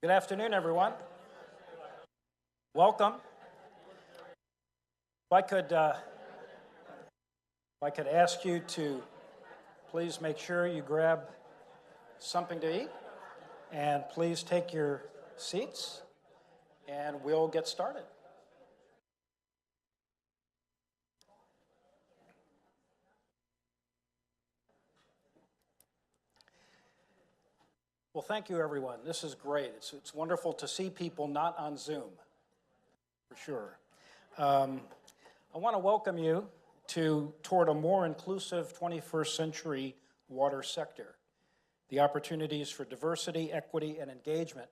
Good afternoon, everyone. Welcome. If I could ask you to please make sure you grab something to eat, and please take your seats, and we'll get started. Well, thank you, everyone. This is great. It's wonderful to see people not on Zoom, for sure. I want to welcome you toward a more inclusive 21st century water sector, the opportunities for diversity, equity, and engagement.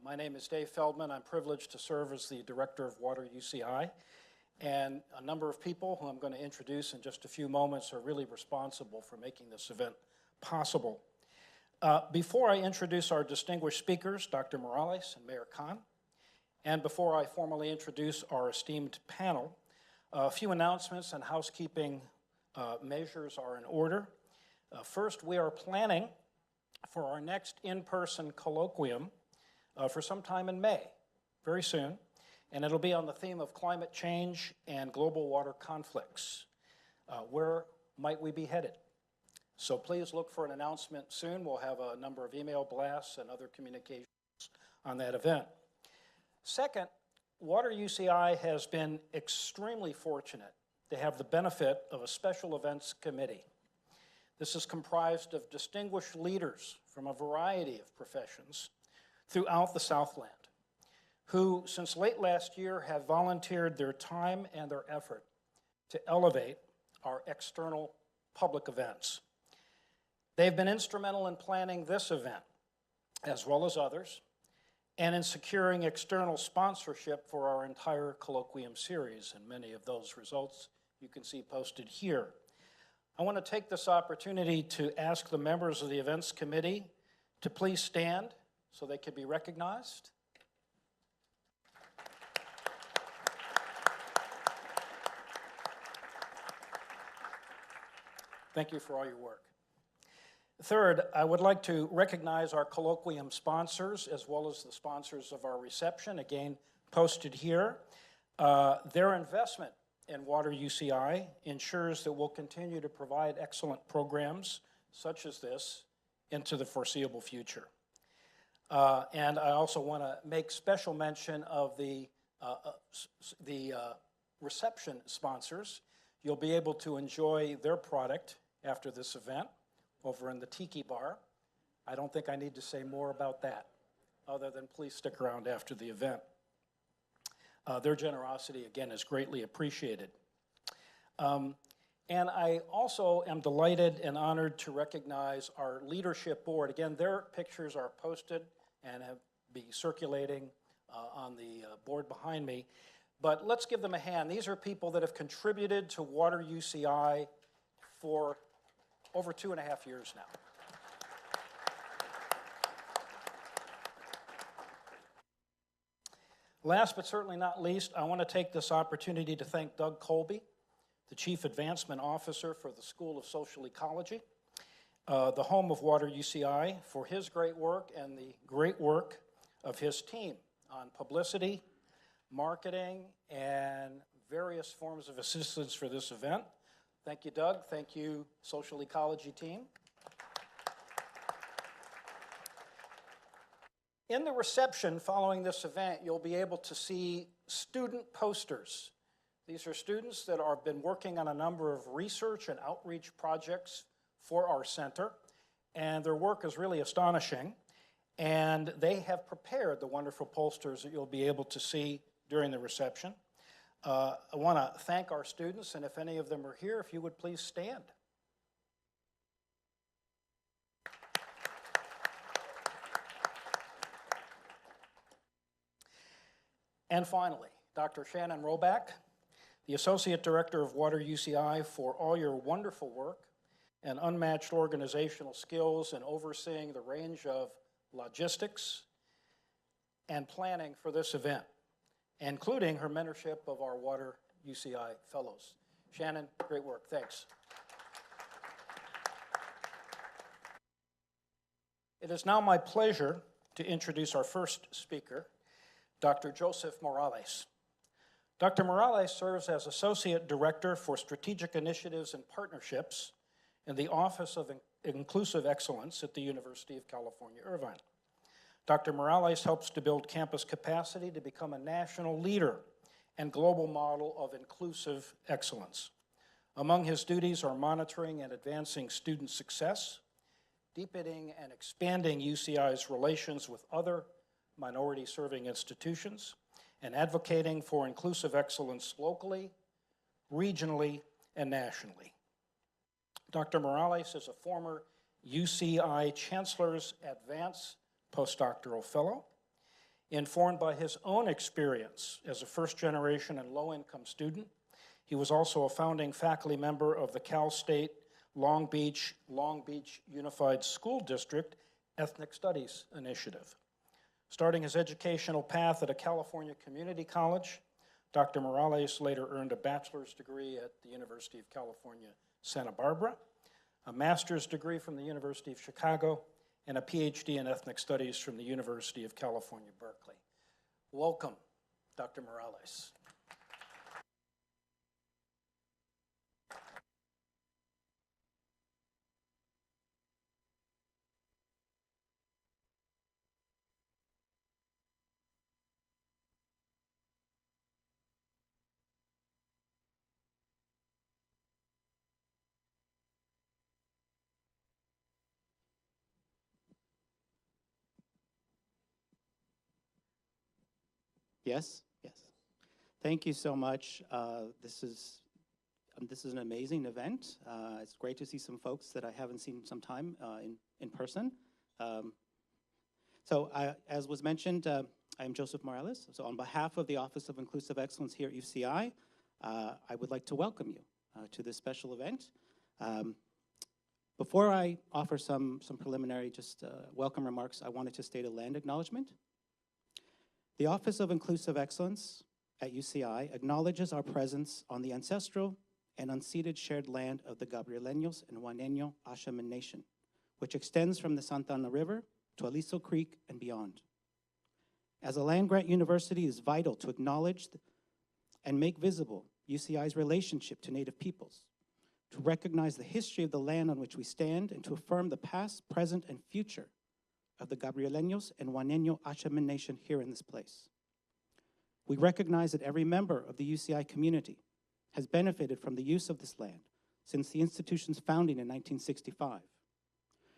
My name is Dave Feldman. I'm privileged to serve as the Director of Water UCI, and a number of people who I'm going to introduce in just a few moments are really responsible for making this event possible. Before I introduce our distinguished speakers, Dr. Morales and Mayor Khan, and before I formally introduce our esteemed panel, a few announcements and housekeeping measures are in order. First, we are planning for our next in-person colloquium for some time in May, very soon, and it'll be on the theme of climate change and global water conflicts. Where might we be headed? So please look for an announcement soon. We'll have a number of email blasts and other communications on that event. Second, Water UCI has been extremely fortunate to have the benefit of a special events committee. This is comprised of distinguished leaders from a variety of professions throughout the Southland, who since late last year have volunteered their time and their effort to elevate our external public events. They've been instrumental in planning this event, as well as others, and in securing external sponsorship for our entire colloquium series, and many of those results you can see posted here. I want to take this opportunity to ask the members of the events committee to please stand so they can be recognized. Thank you for all your work. Third, I would like to recognize our colloquium sponsors as well as the sponsors of our reception, again posted here. Their investment in Water UCI ensures that we'll continue to provide excellent programs such as this into the foreseeable future. And I also want to make special mention of the reception sponsors. You'll be able to enjoy their product after this event over in the Tiki Bar. I don't think I need to say more about that, other than please stick around after the event. Their generosity, again, is greatly appreciated. And I also am delighted and honored to recognize our leadership board. Again, their pictures are posted and have been circulating on the board behind me. But let's give them a hand. These are people that have contributed to Water UCI for over 2.5 years now. Last but certainly not least, I want to take this opportunity to thank Doug Colby, the Chief Advancement Officer for the School of Social Ecology, the home of Water UCI, for his great work and the great work of his team on publicity, marketing, and various forms of assistance for this event. Thank you, Doug. Thank you, Social Ecology team. In the reception following this event, you'll be able to see student posters. These are students that have been working on a number of research and outreach projects for our center, and their work is really astonishing. And they have prepared the wonderful posters that you'll be able to see during the reception. I want to thank our students, and if any of them are here, if you would please stand. And finally, Dr. Shannon Roback, the Associate Director of Water UCI, for all your wonderful work and unmatched organizational skills in overseeing the range of logistics and planning for this event, including her mentorship of our Water UCI Fellows. Shannon, great work. Thanks. It is now my pleasure to introduce our first speaker, Dr. Joseph Morales. Dr. Morales serves as Associate Director for Strategic Initiatives and Partnerships in the Office of Inclusive Excellence at the University of California, Irvine. Dr. Morales helps to build campus capacity to become a national leader and global model of inclusive excellence. Among his duties are monitoring and advancing student success, deepening and expanding UCI's relations with other minority-serving institutions, and advocating for inclusive excellence locally, regionally, and nationally. Dr. Morales is a former UCI Chancellor's Advance Postdoctoral Fellow. Informed by his own experience as a first-generation and low-income student, he was also a founding faculty member of the Cal State Long Beach Unified School District Ethnic Studies Initiative. Starting his educational path at a California community college, Dr. Morales later earned a bachelor's degree at the University of California, Santa Barbara, a master's degree from the University of Chicago, and a PhD in ethnic studies from the University of California, Berkeley. Welcome, Dr. Morales. Yes, yes. Thank you so much. This is an amazing event. It's great to see some folks that I haven't seen some time in person. As was mentioned, I'm Joseph Morales. So on behalf of the Office of Inclusive Excellence here at UCI, I would like to welcome you to this special event. Before I offer some preliminary welcome remarks, I wanted to state a land acknowledgement. The Office of Inclusive Excellence at UCI acknowledges our presence on the ancestral and unceded shared land of the Gabrieleños and Juaneño Ashaman Nation, which extends from the Santa Ana River to Aliso Creek and beyond. As a land-grant university, it is vital to acknowledge and make visible UCI's relationship to Native peoples, to recognize the history of the land on which we stand, and to affirm the past, present, and future of the Gabrieleños and Juaneño Ashaman Nation here in this place. We recognize that every member of the UCI community has benefited from the use of this land since the institution's founding in 1965.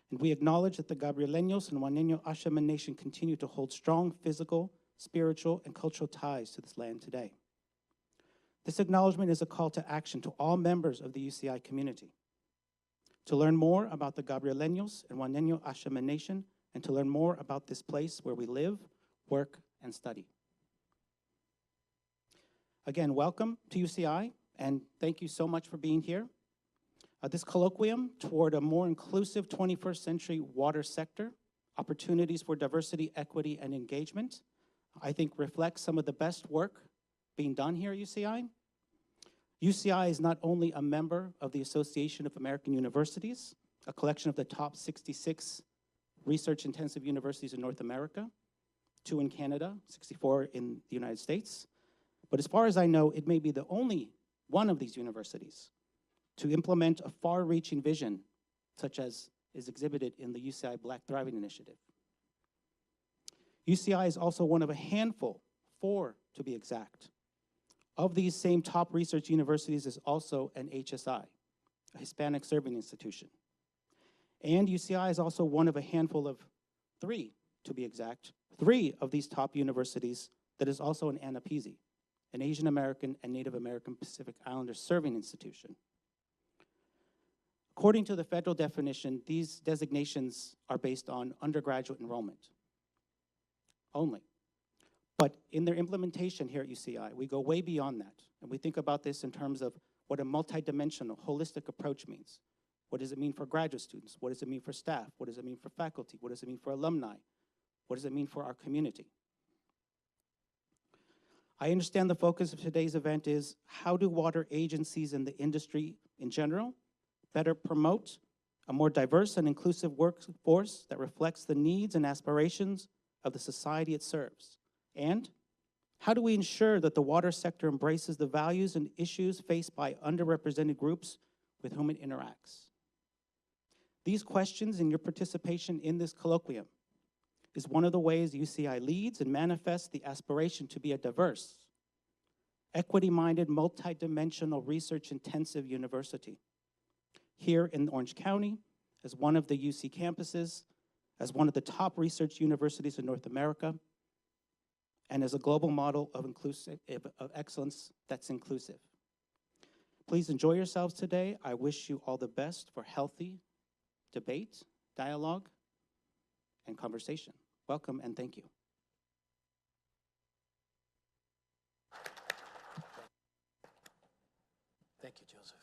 And we acknowledge that the Gabrieleños and Juaneño Ashaman Nation continue to hold strong physical, spiritual, and cultural ties to this land today. This acknowledgement is a call to action to all members of the UCI community to learn more about the Gabrieleños and Juaneño Ashaman Nation and to learn more about this place where we live, work, and study. Again, welcome to UCI, and thank you so much for being here. This colloquium toward a more inclusive 21st century water sector, opportunities for diversity, equity, and engagement, I think reflects some of the best work being done here at UCI. UCI is not only a member of the Association of American Universities, a collection of the top 66 research-intensive universities in North America, 2 in Canada, 64 in the United States. But as far as I know, it may be the only one of these universities to implement a far-reaching vision, such as is exhibited in the UCI Black Thriving Initiative. UCI is also one of a handful, 4 to be exact, of these same top research universities is also an HSI, a Hispanic Serving Institution. And UCI is also one of a handful of 3, to be exact, 3 of these top universities that is also an ANAPISI, an Asian American and Native American Pacific Islander Serving Institution. According to the federal definition, these designations are based on undergraduate enrollment only. But in their implementation here at UCI, we go way beyond that. And we think about this in terms of what a multidimensional, holistic approach means. What does it mean for graduate students? What does it mean for staff? What does it mean for faculty? What does it mean for alumni? What does it mean for our community? I understand the focus of today's event is how do water agencies in the industry in general better promote a more diverse and inclusive workforce that reflects the needs and aspirations of the society it serves? And how do we ensure that the water sector embraces the values and issues faced by underrepresented groups with whom it interacts? These questions and your participation in this colloquium is one of the ways UCI leads and manifests the aspiration to be a diverse, equity-minded, multidimensional, research-intensive university. Here in Orange County, as one of the UC campuses, as one of the top research universities in North America, and as a global model of excellence that's inclusive. Please enjoy yourselves today. I wish you all the best for healthy debate, dialogue, and conversation. Welcome and thank you. Thank you, Joseph.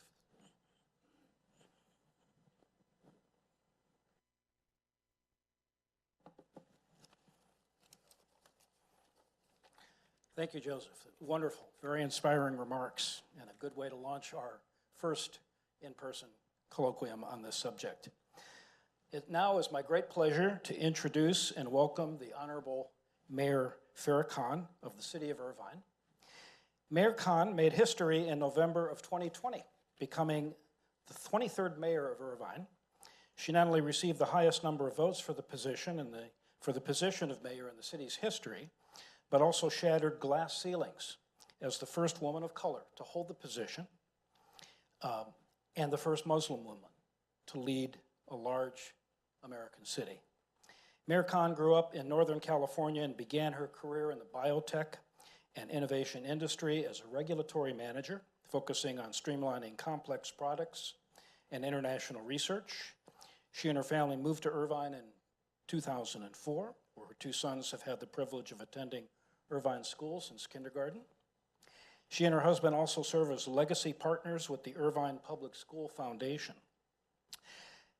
Thank you, Joseph. Wonderful, very inspiring remarks, and a good way to launch our first in-person colloquium on this subject. It now is my great pleasure to introduce and welcome the Honorable Mayor Farah Khan of the City of Irvine. Mayor Khan made history in November of 2020, becoming the 23rd mayor of Irvine. She not only received the highest number of votes for the position of mayor in the city's history, but also shattered glass ceilings as the first woman of color to hold the position and the first Muslim woman to lead a large American city. Mayor Khan grew up in Northern California and began her career in the biotech and innovation industry as a regulatory manager, focusing on streamlining complex products and international research. She and her family moved to Irvine in 2004, where her two sons have had the privilege of attending Irvine School since kindergarten. She and her husband also serve as legacy partners with the Irvine Public School Foundation.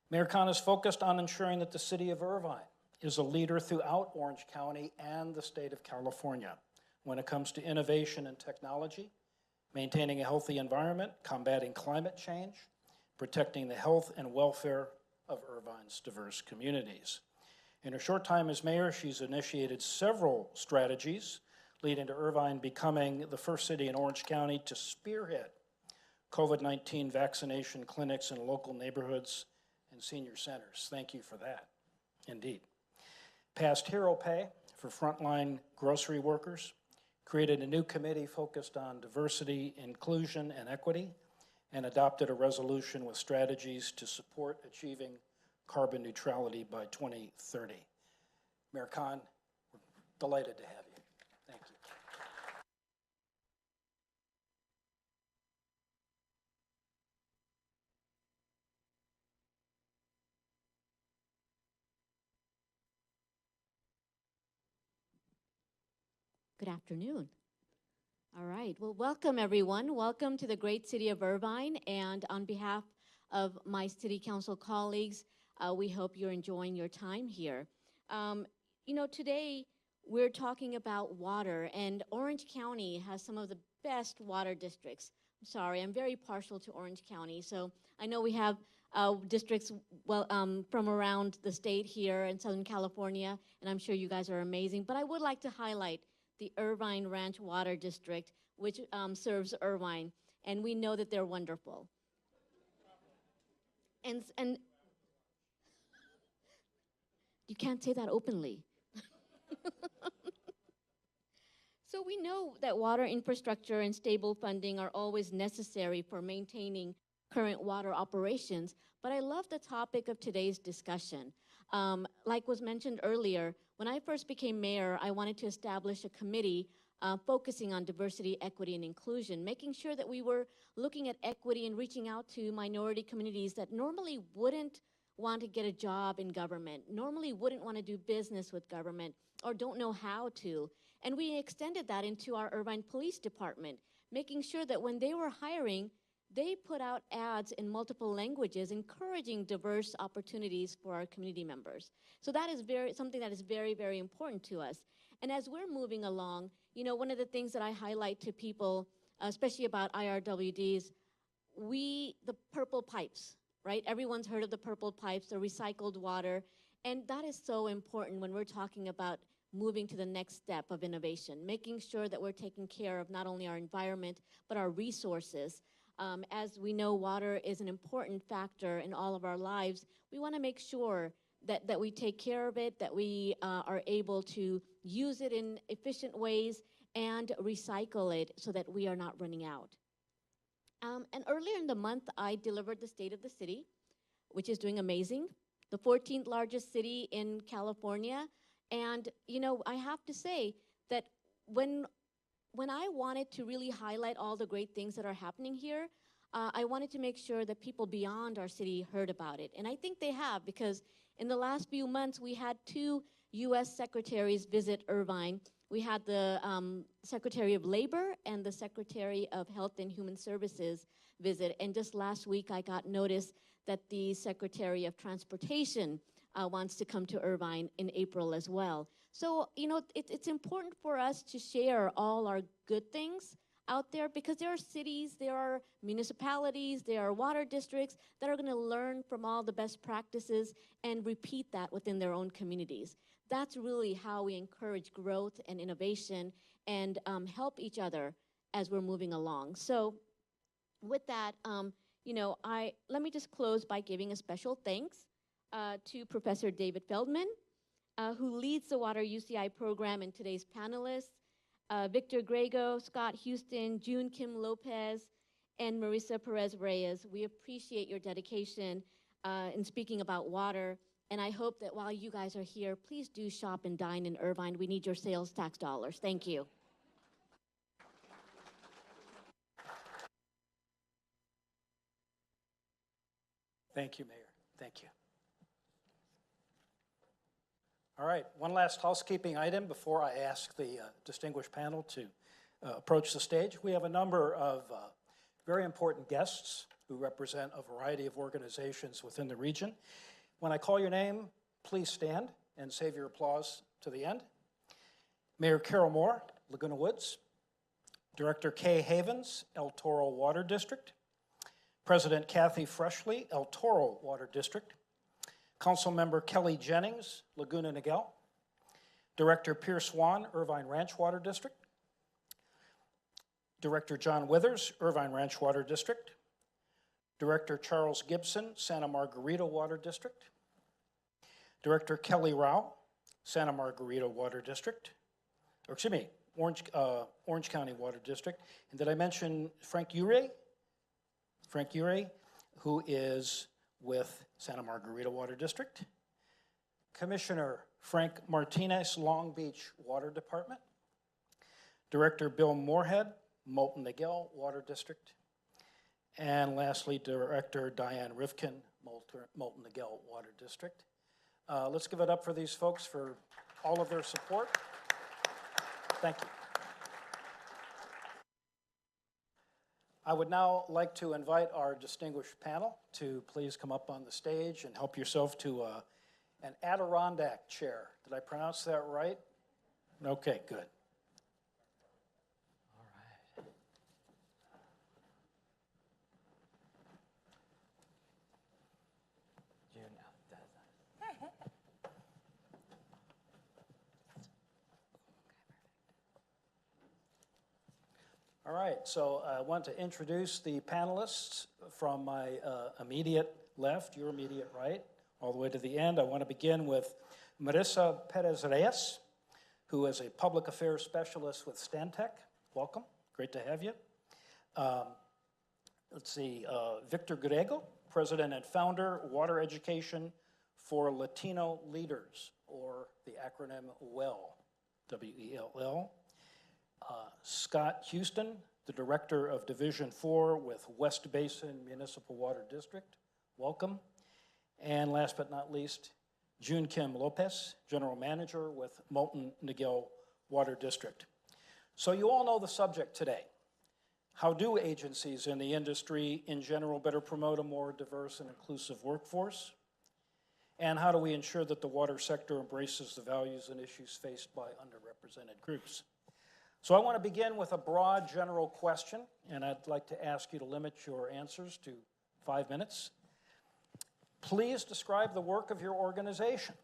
Mayor Khan is focused on ensuring that the city of Irvine is a leader throughout Orange County and the state of California when it comes to innovation and technology, maintaining a healthy environment, combating climate change, protecting the health and welfare of Irvine's diverse communities. In her short time as mayor, she's initiated several strategies leading to Irvine becoming the first city in Orange County to spearhead COVID-19 vaccination clinics in local neighborhoods and senior centers. Thank you for that, indeed. Passed hero pay for frontline grocery workers, created a new committee focused on diversity, inclusion, and equity, and adopted a resolution with strategies to support achieving carbon neutrality by 2030. Mayor Khan, we're delighted to have you. Thank you. Good afternoon. All right, well, welcome everyone. Welcome to the great city of Irvine, and on behalf of my city council colleagues, we hope you're enjoying your time here. You know, today we're talking about water, and Orange County has some of the best water districts. I'm sorry, I'm very partial to Orange County, so I know we have districts from around the state here in Southern California, and I'm sure you guys are amazing, but I would like to highlight the Irvine Ranch Water District, which serves Irvine, and we know that they're wonderful. And you can't say that openly. So we know that water infrastructure and stable funding are always necessary for maintaining current water operations, but I love the topic of today's discussion. Like was mentioned earlier, when I first became mayor, I wanted to establish a committee focusing on diversity, equity, and inclusion, making sure that we were looking at equity and reaching out to minority communities that normally wouldn't want to get a job in government, normally wouldn't want to do business with government, or don't know how to. And we extended that into our Irvine Police Department, making sure that when they were hiring, they put out ads in multiple languages, encouraging diverse opportunities for our community members. So that is something that is very, very important to us. And as we're moving along, you know, one of the things that I highlight to people, especially about IRWDs, the purple pipes, right? Everyone's heard of the purple pipes, the recycled water, and that is so important when we're talking about moving to the next step of innovation, making sure that we're taking care of not only our environment, but our resources. As we know, water is an important factor in all of our lives. We want to make sure that we take care of it, that we are able to use it in efficient ways and recycle it so that we are not running out. And earlier in the month, I delivered the State of the City, which is doing amazing, the 14th largest city in California. And, you know, I have to say that when I wanted to really highlight all the great things that are happening here, I wanted to make sure that people beyond our city heard about it. And I think they have, because in the last few months, we had 2 U.S. secretaries visit Irvine. We had the Secretary of Labor and the Secretary of Health and Human Services visit. And just last week, I got notice that the Secretary of Transportation wants to come to Irvine in April as well. So, you know, it's important for us to share all our good things out there, because there are cities, there are municipalities, there are water districts that are going to learn from all the best practices and repeat that within their own communities. That's really how we encourage growth and innovation and help each other as we're moving along. So with that, you know, let me just close by giving a special thanks to Professor David Feldman, who leads the Water UCI program, and today's panelists, Victor Grego, Scott Houston, June Kim Lopez, and Marissa Perez Reyes. We appreciate your dedication in speaking about water, and I hope that while you guys are here, please do shop and dine in Irvine. We need your sales tax dollars. Thank you. Thank you, Mayor. Thank you. All right, one last housekeeping item before I ask the distinguished panel to approach the stage. We have a number of very important guests who represent a variety of organizations within the region. When I call your name, please stand and save your applause to the end. Mayor Carol Moore, Laguna Woods. Director Kay Havens, El Toro Water District. President Kathy Freshley, El Toro Water District. Councilmember Kelly Jennings, Laguna Niguel. Director Pierce Swan, Irvine Ranch Water District. Director John Withers, Irvine Ranch Water District. Director Charles Gibson, Santa Margarita Water District. Director Kelly Rao, Santa Margarita Water District. Or excuse me, Orange County Water District. And did I mention Frank Ure? Frank Ure, who is with Santa Margarita Water District. Commissioner Frank Martinez, Long Beach Water Department. Director Bill Moorhead, Moulton Niguel Water District. And lastly, Director Diane Rifkin, Moulton Niguel Water District. Let's give it up for these folks for all of their support. Thank you. I would now like to invite our distinguished panel to please come up on the stage and help yourself to an Adirondack chair. Did I pronounce that right? Okay, good. All right. June does that. All right, so I want to introduce the panelists from my immediate left, your immediate right, all the way to the end. I want to begin with Marissa Perez Reyes, who is a public affairs specialist with Stantec. Welcome, great to have you. Let's see, Victor Grego, president and founder, Water Education for Latino Leaders, or the acronym WELL, W-E-L-L. Scott Houston, the Director of Division 4 with West Basin Municipal Water District. Welcome. And last but not least, June Kim Lopez, General Manager with Moulton Niguel Water District. So you all know the subject today. How do agencies in the industry in general better promote a more diverse and inclusive workforce? And how do we ensure that the water sector embraces the values and issues faced by underrepresented groups? So I want to begin with a broad general question, and I'd like to ask you to limit your answers to 5 minutes. Please describe the work of your organization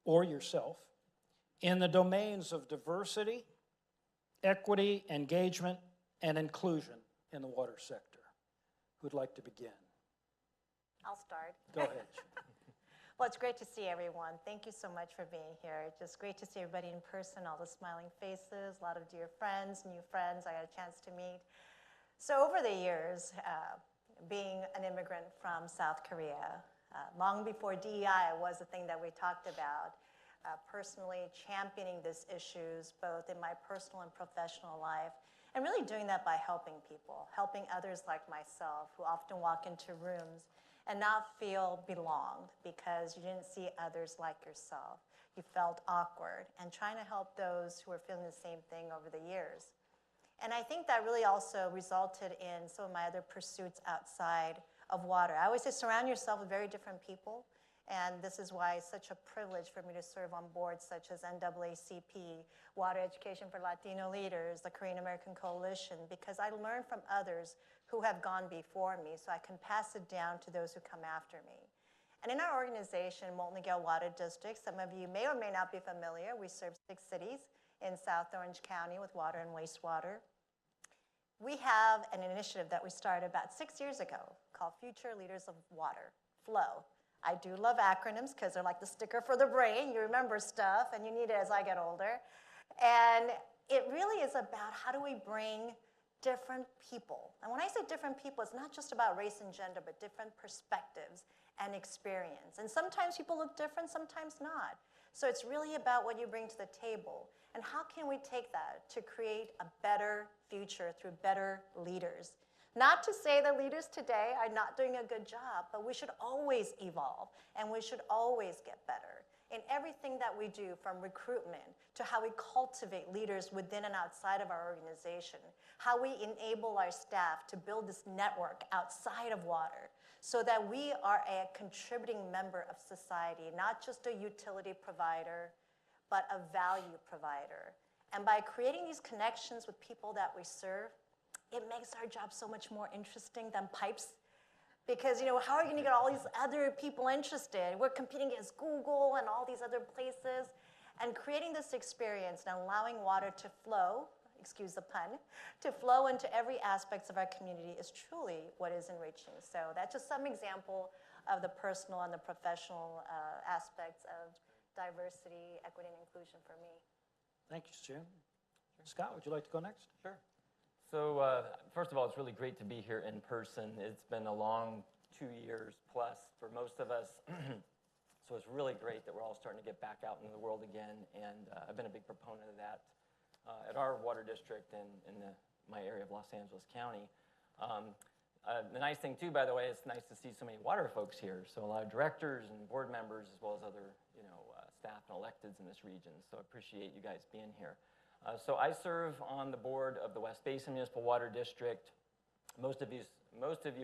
or yourself in the domains of diversity, equity, engagement, and inclusion in the water sector. Who'd like to begin? I'll start. Go ahead. Well, it's great to see everyone. Thank you so much for being here. It's just great to see everybody in person, all the smiling faces, a lot of dear friends, new friends I had a chance to meet. So over the years, being an immigrant from South Korea, long before DEI was the thing that we talked about, personally championing these issues both in my personal and professional life, and really doing that by helping people, helping others like myself who often walk into rooms and not feel belonged because you didn't see others like yourself. You felt awkward, and trying to help those who are feeling the same thing over the years. And I think that really also resulted in some of my other pursuits outside of water. I always say surround yourself with very different people, and this is why it's such a privilege for me to serve on boards such as NAACP, Water Education for Latino Leaders, the Korean American Coalition, because I learn from others who have gone before me, so I can pass it down to those who come after me. And in our organization, Molten Lake Water District, some of you may or may not be familiar, we serve 6 cities in South Orange County with water and wastewater. We have an initiative that we started about 6 years ago called Future Leaders of Water, FLOW. I do love acronyms because they're like the sticker for the brain. You remember stuff, and you need it as I get older. And it really is about how do we bring different people. And when I say different people, it's not just about race and gender, but different perspectives and experience. And sometimes people look different, sometimes not. So it's really about what you bring to the table. And how can we take that to create a better future through better leaders? Not to say that leaders today are not doing a good job, but we should always evolve, and we should always get better in everything that we do, from recruitment to how we cultivate leaders within and outside of our organization, how we enable our staff to build this network outside of water so that we are a contributing member of society, not just a utility provider, but a value provider. And by creating these connections with people that we serve, it makes our job so much more interesting than pipes. Because, how are you going to get all these other people interested? We're competing against Google and all these other places. And creating this experience and allowing water to flow, excuse the pun, to flow into every aspect of our community is truly what is enriching. So that's just some example of the personal and the professional aspects of diversity, equity, and inclusion for me. Thank you, Jim. Scott, would you like to go next? Sure. So first of all, it's really great to be here in person. It's been a long 2 years plus for most of us. So it's really great that we're all starting to get back out into the world again. And I've been a big proponent of that at our water district and in my area of Los Angeles County. The nice thing too, by the way, it's nice to see so many water folks here. So a lot of directors and board members, as well as other staff and electeds in this region. So I appreciate you guys being here. So I serve on the board of the West Basin Municipal Water District. Most of you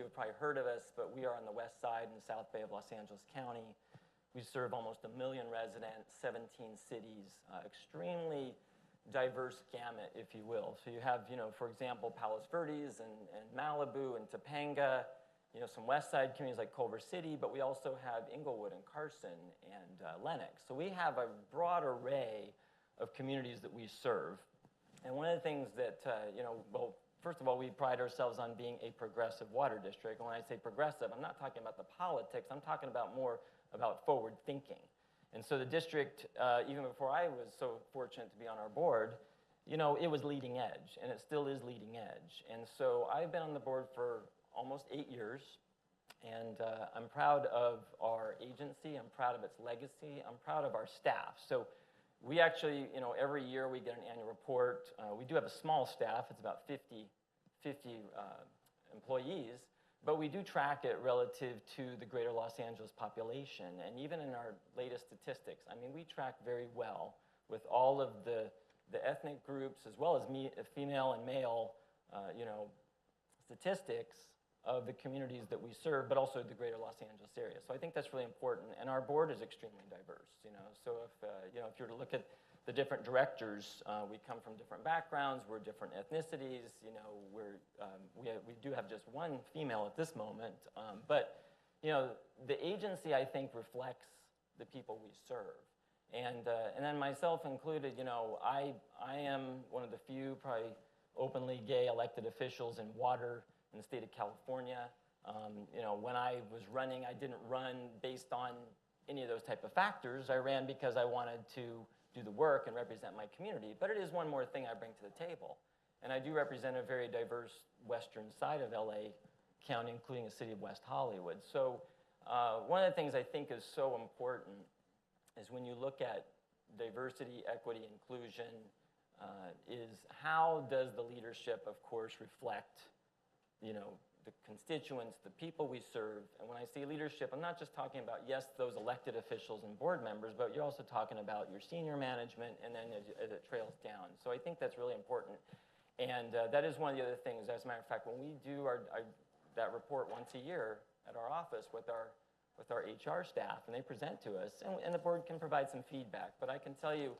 have probably heard of us, but we are on the west side in the South Bay of Los Angeles County. We serve almost 1 million residents, 17 cities, extremely diverse gamut, if you will. So you have, for example, Palos Verdes and Malibu and Topanga, some west side communities like Culver City, but we also have Inglewood and Carson and Lenox. So we have a broad array of communities that we serve. And one of the things that, well, first of all, we pride ourselves on being a progressive water district. And when I say progressive, I'm not talking about the politics, I'm talking about more about forward thinking. And so the district, even before I was so fortunate to be on our board, it was leading edge, and it still is leading edge. And so I've been on the board for almost 8 years, and I'm proud of our agency, I'm proud of its legacy, I'm proud of our staff. So we actually, every year we get an annual report. We do have a small staff. It's about 50 employees, but we do track it relative to the greater Los Angeles population. And even in our latest statistics, we track very well with all of the ethnic groups, as well as female and male, statistics of the communities that we serve, but also the greater Los Angeles area. So I think that's really important, and our board is extremely diverse. So if you were to look at the different directors, we come from different backgrounds, we're different ethnicities. We do have just one female at this moment, but the agency I think reflects the people we serve, And then myself included, you know, I am one of the few probably openly gay elected officials in water in the state of California. You know, when I was running, I didn't run based on any of those type of factors. I ran because I wanted to do the work and represent my community. But it is one more thing I bring to the table. And I do represent a very diverse western side of LA County, including the city of West Hollywood. So one of the things I think is so important is when you look at diversity, equity, inclusion, is how does the leadership, of course, reflect, you know, the constituents, the people we serve. And when I say leadership, I'm not just talking about, yes, those elected officials and board members, but you're also talking about your senior management and then as it trails down. So I think that's really important. And that is one of the other things. As a matter of fact, when we do that report once a year at our office with our HR staff, and they present to us, and the board can provide some feedback. But I can tell you,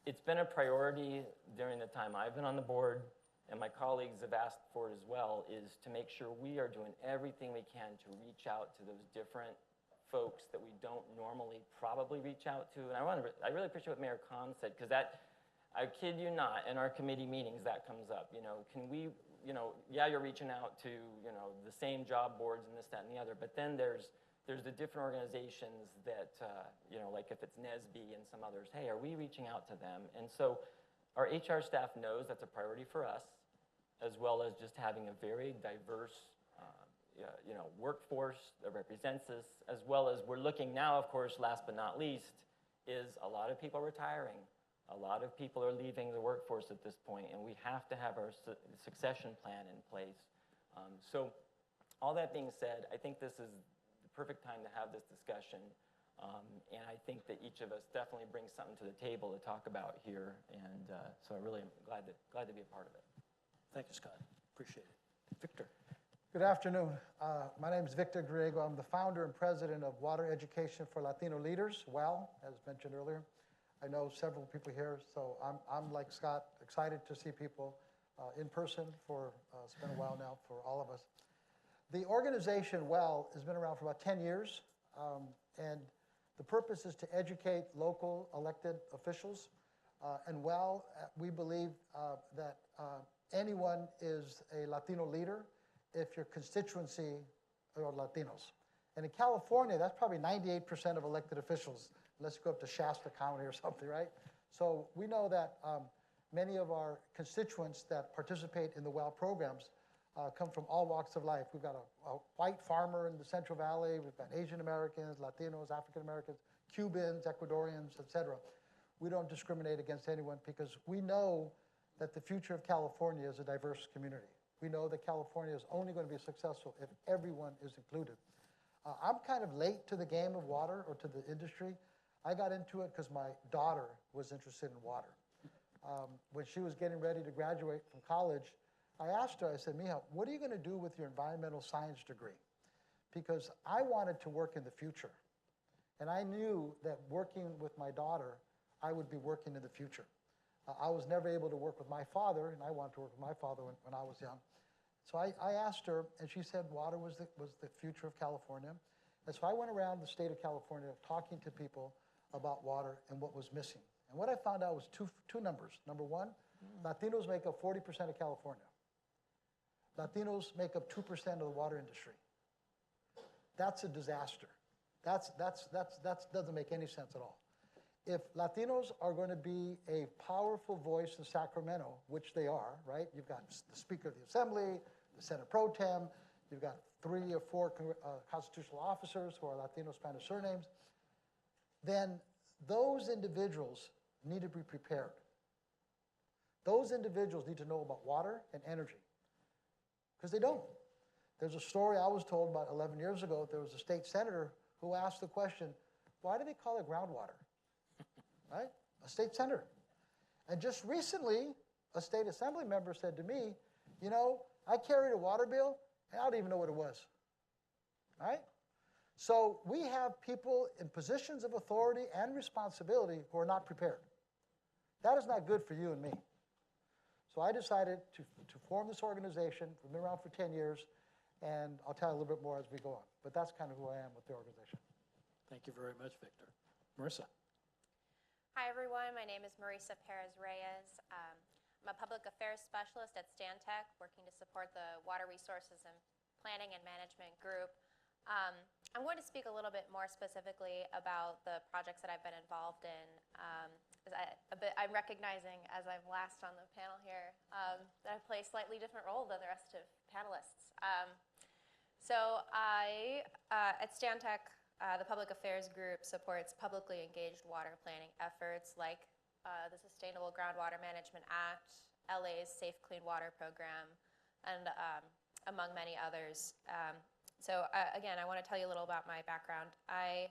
it's been a priority during the time I've been on the board, and my colleagues have asked for it as well, is to make sure we are doing everything we can to reach out to those different folks that we don't normally probably reach out to. And I really appreciate what Mayor Kahn said, because that, I kid you not, in our committee meetings, that comes up. You know, can we, you know, yeah, you're reaching out to, you know, the same job boards and this, that, and the other, but then there's the different organizations that, you know, like if it's NSBE and some others, hey, are we reaching out to them? And so our HR staff knows that's a priority for us, as well as just having a very diverse, you know, workforce that represents us, as well as we're looking now, of course, last but not least, is a lot of people retiring. A lot of people are leaving the workforce at this point, and we have to have our succession plan in place. So all that being said, I think this is the perfect time to have this discussion. And I think that each of us definitely brings something to the table to talk about here. And so I really am glad to be a part of it. Thank you, Scott. Appreciate it. Victor. Good afternoon. My name is Victor Griego. I'm the founder and president of Water Education for Latino Leaders, WELL, as mentioned earlier. I know several people here, so I'm like Scott, excited to see people in person for, it's been a while now for all of us. The organization WELL has been around for about 10 years, and the purpose is to educate local elected officials. And WELL, we believe that anyone is a Latino leader if your constituency are Latinos. And in California, that's probably 98% of elected officials. Let's go up to Shasta County or something, right? So we know that many of our constituents that participate in the WELL programs come from all walks of life. We've got a white farmer in the Central Valley. We've got Asian Americans, Latinos, African Americans, Cubans, Ecuadorians, et cetera. We don't discriminate against anyone because we know that the future of California is a diverse community. We know that California is only going to be successful if everyone is included. I'm kind of late to the game of water or to the industry. I got into it because my daughter was interested in water. When she was getting ready to graduate from college, I asked her, I said, Mija, what are you going to do with your environmental science degree? Because I wanted to work in the future. And I knew that working with my daughter, I would be working in the future. I was never able to work with my father, and I wanted to work with my father when I was young. So I asked her, and she said water was the future of California. And so I went around the state of California talking to people about water and what was missing. And what I found out was two numbers. Number one, Latinos make up 40% of California. Latinos make up 2% of the water industry. That's a disaster. That doesn't make any sense at all. If Latinos are going to be a powerful voice in Sacramento, which they are, right? You've got the Speaker of the Assembly, the Senate Pro Tem, you've got 3 or 4 constitutional officers who are Latino Spanish surnames, then those individuals need to be prepared. Those individuals need to know about water and energy, because they don't. There's a story I was told about 11 years ago. There was a state senator who asked the question, why do they call it groundwater? Right? A state senator. And just recently, a state assembly member said to me, you know, I carried a water bill, and I don't even know what it was. Right? So we have people in positions of authority and responsibility who are not prepared. That is not good for you and me. So I decided to form this organization. We've been around for 10 years, and I'll tell you a little bit more as we go on. But that's kind of who I am with the organization. Thank you very much, Victor. Marissa. Hi, everyone. My name is Marisa Perez-Reyes. I'm a public affairs specialist at Stantec, working to support the Water Resources and Planning and Management Group. I'm going to speak a little bit more specifically about the projects that I've been involved in. I'm recognizing, as I'm last on the panel here, that I play a slightly different role than the rest of panelists. At Stantec, the Public Affairs Group supports publicly engaged water planning efforts like the Sustainable Groundwater Management Act, LA's Safe Clean Water Program, and among many others. Again, I want to tell you a little about my background. I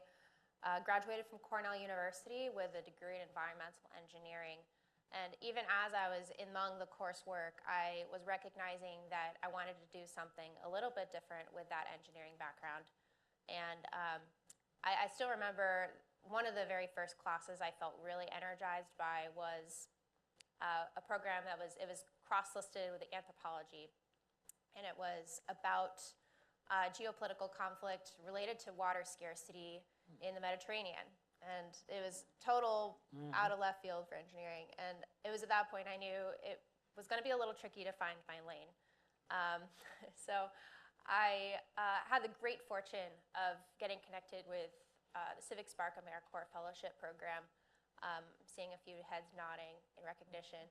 graduated from Cornell University with a degree in environmental engineering. And even as I was among the coursework, I was recognizing that I wanted to do something a little bit different with that engineering background. And I still remember one of the very first classes I felt really energized by was a program that was cross-listed with anthropology. And it was about geopolitical conflict related to water scarcity in the Mediterranean. And it was total out of left field for engineering. And it was at that point I knew it was going to be a little tricky to find my lane. So I had the great fortune of getting connected with the Civic Spark AmeriCorps Fellowship Program, seeing a few heads nodding in recognition.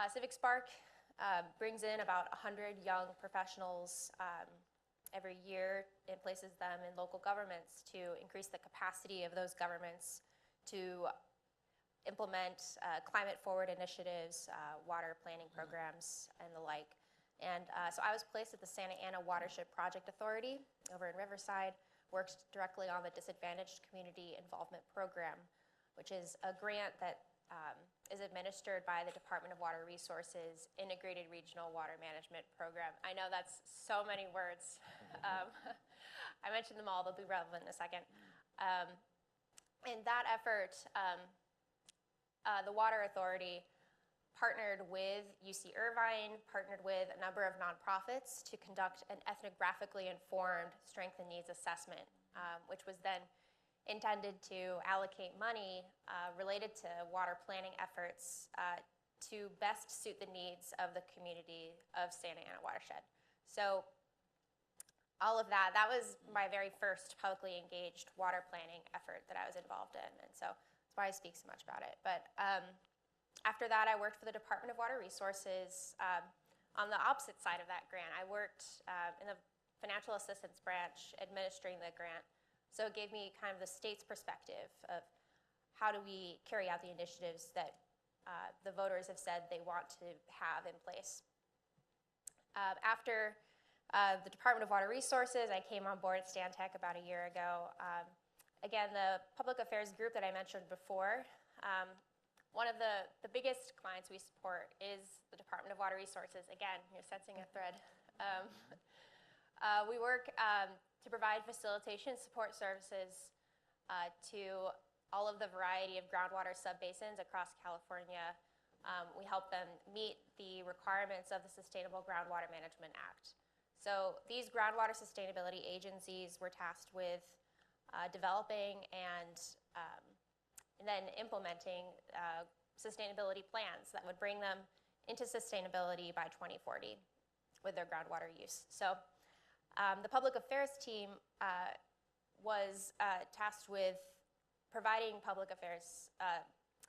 Civic Spark brings in about 100 young professionals every year and places them in local governments to increase the capacity of those governments to implement climate-forward initiatives, water planning programs, and the like. And so I was placed at the Santa Ana Watershed Project Authority over in Riverside, worked directly on the Disadvantaged Community Involvement Program, which is a grant that is administered by the Department of Water Resources Integrated Regional Water Management Program. I know that's so many words. I mentioned them all, they'll be relevant in a second. In that effort, the Water Authority partnered with UC Irvine, partnered with a number of nonprofits to conduct an ethnographically informed strength and needs assessment, which was then intended to allocate money related to water planning efforts to best suit the needs of the community of Santa Ana Watershed. So all of that was my very first publicly engaged water planning effort that I was involved in, and so that's why I speak so much about it. But after that, I worked for the Department of Water Resources on the opposite side of that grant. I worked in the financial assistance branch administering the grant. So it gave me kind of the state's perspective of how do we carry out the initiatives that the voters have said they want to have in place. After the Department of Water Resources, I came on board at Stantec about a year ago. Again, the public affairs group that I mentioned before, one of the biggest clients we support is the Department of Water Resources. Again, you're sensing a thread. We work to provide facilitation support services to all of the variety of groundwater subbasins across California. We help them meet the requirements of the Sustainable Groundwater Management Act. So these groundwater sustainability agencies were tasked with developing and then implementing sustainability plans that would bring them into sustainability by 2040 with their groundwater use. So the public affairs team was tasked with providing public affairs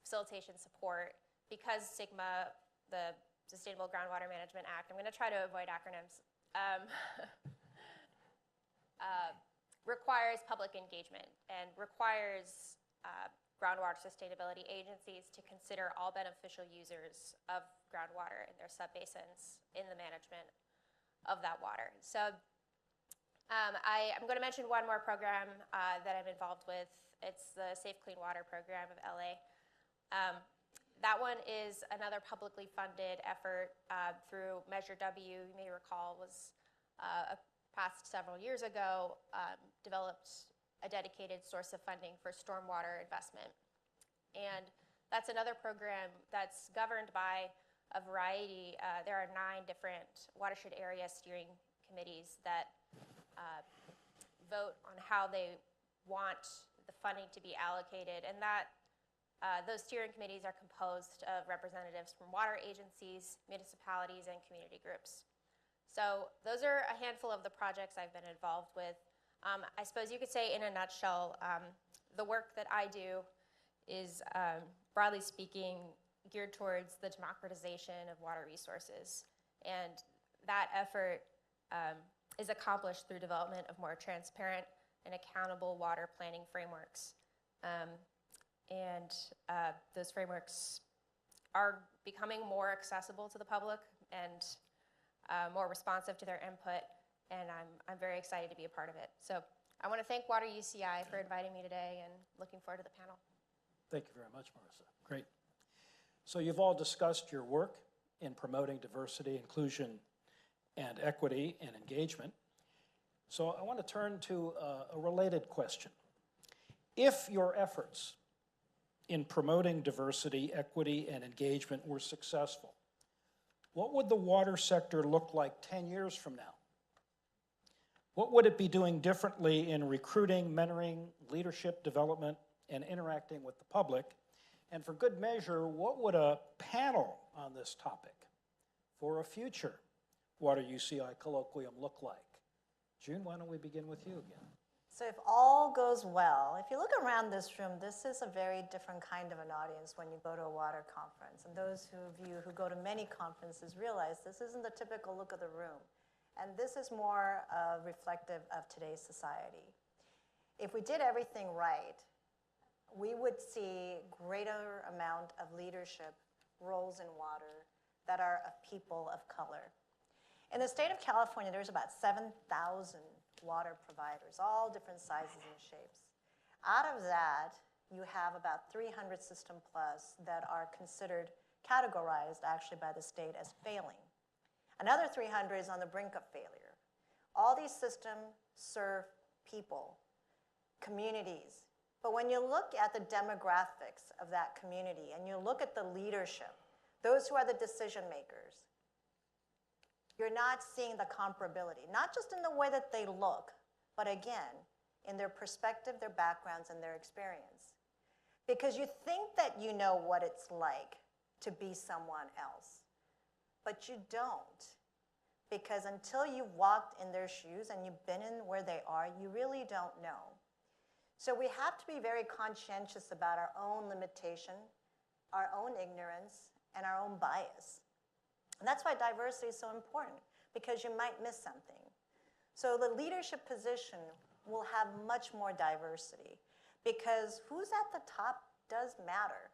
facilitation support because SGMA, the Sustainable Groundwater Management Act, I'm going to try to avoid acronyms, requires public engagement and requires groundwater sustainability agencies to consider all beneficial users of groundwater in their subbasins in the management of that water. So I'm going to mention one more program that I'm involved with. It's the Safe Clean Water Program of LA. That one is another publicly funded effort through Measure W, you may recall, was passed several years ago, developed a dedicated source of funding for stormwater investment. And that's another program that's governed by a variety, there are 9 different watershed area steering committees that vote on how they want the funding to be allocated, and that those steering committees are composed of representatives from water agencies, municipalities, and community groups. So those are a handful of the projects I've been involved with. I suppose you could say in a nutshell, the work that I do is, broadly speaking, geared towards the democratization of water resources. And that effort is accomplished through development of more transparent and accountable water planning frameworks. Those frameworks are becoming more accessible to the public and more responsive to their input, and I'm very excited to be a part of it. So I want to thank Water UCI for inviting me today and looking forward to the panel. Thank you very much, Marissa. Great. So you've all discussed your work in promoting diversity, inclusion, and equity and engagement. So I want to turn to a related question. If your efforts in promoting diversity, equity, and engagement were successful, what would the water sector look like 10 years from now? What would it be doing differently in recruiting, mentoring, leadership development, and interacting with the public? And for good measure, what would a panel on this topic for a future Water UCI colloquium look like? June, why don't we begin with you again? So if all goes well, if you look around this room, this is a very different kind of an audience when you go to a water conference. And those of you who go to many conferences realize this isn't the typical look of the room. And this is more reflective of today's society. If we did everything right, we would see greater amount of leadership roles in water that are of people of color. In the state of California, there's about 7,000 water providers, all different sizes and shapes. Out of that, you have about 300 system plus that are considered categorized actually by the state as failing. Another 300 is on the brink of failure. All these systems serve people, communities. But when you look at the demographics of that community and you look at the leadership, those who are the decision makers, you're not seeing the comparability, not just in the way that they look, but again, in their perspective, their backgrounds, and their experience. Because you think that you know what it's like to be someone else, but you don't. Because until you've walked in their shoes and you've been in where they are, you really don't know. So we have to be very conscientious about our own limitation, our own ignorance, and our own bias. And that's why diversity is so important, because you might miss something. So the leadership position will have much more diversity, because who's at the top does matter.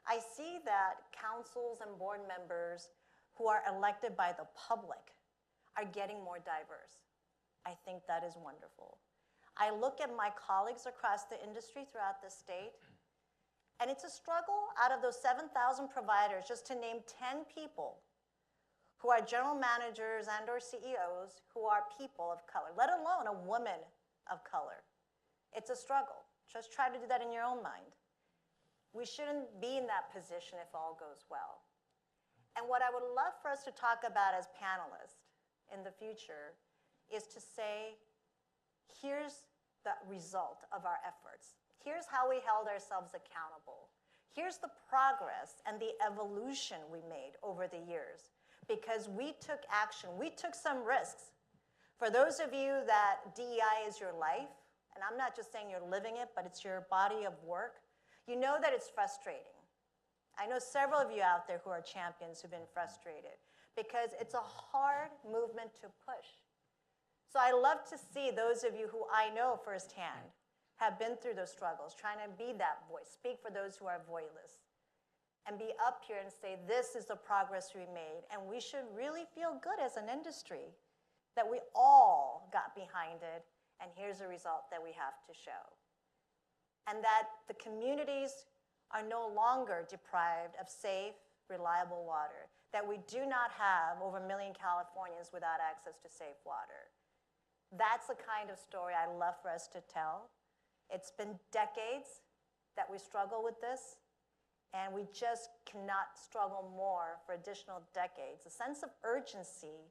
I see that councils and board members who are elected by the public are getting more diverse. I think that is wonderful. I look at my colleagues across the industry throughout the state, and it's a struggle out of those 7,000 providers just to name 10 people who are general managers and or CEOs who are people of color, let alone a woman of color. It's a struggle. Just try to do that in your own mind. We shouldn't be in that position if all goes well. And what I would love for us to talk about as panelists in the future is to say, here's the result of our efforts. Here's how we held ourselves accountable. Here's the progress and the evolution we made over the years, because we took action, we took some risks. For those of you that DEI is your life, and I'm not just saying you're living it, but it's your body of work, you know that it's frustrating. I know several of you out there who are champions who've been frustrated, because it's a hard movement to push. So I love to see those of you who I know firsthand have been through those struggles, trying to be that voice, speak for those who are voiceless, and be up here and say, this is the progress we made, and we should really feel good as an industry that we all got behind it, and here's the result that we have to show. And that the communities are no longer deprived of safe, reliable water, that we do not have over 1 million Californians without access to safe water. That's the kind of story I love for us to tell. It's been decades that we struggle with this, and we just cannot struggle more for additional decades. A sense of urgency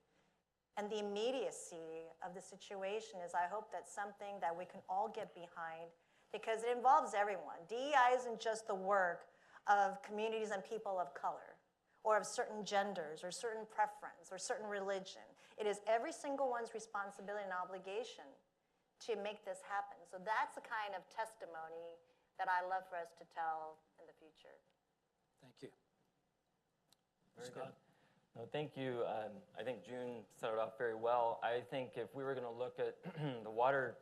and the immediacy of the situation is, I hope, that's something that we can all get behind, because it involves everyone. DEI isn't just the work of communities and people of color, or of certain genders, or certain preference, or certain religion. It is every single one's responsibility and obligation to make this happen. So that's the kind of testimony that I love for us to tell in the future. Thank you. Very Scott? good. No, thank you. I think June set it off very well. I think if we were going to look at the water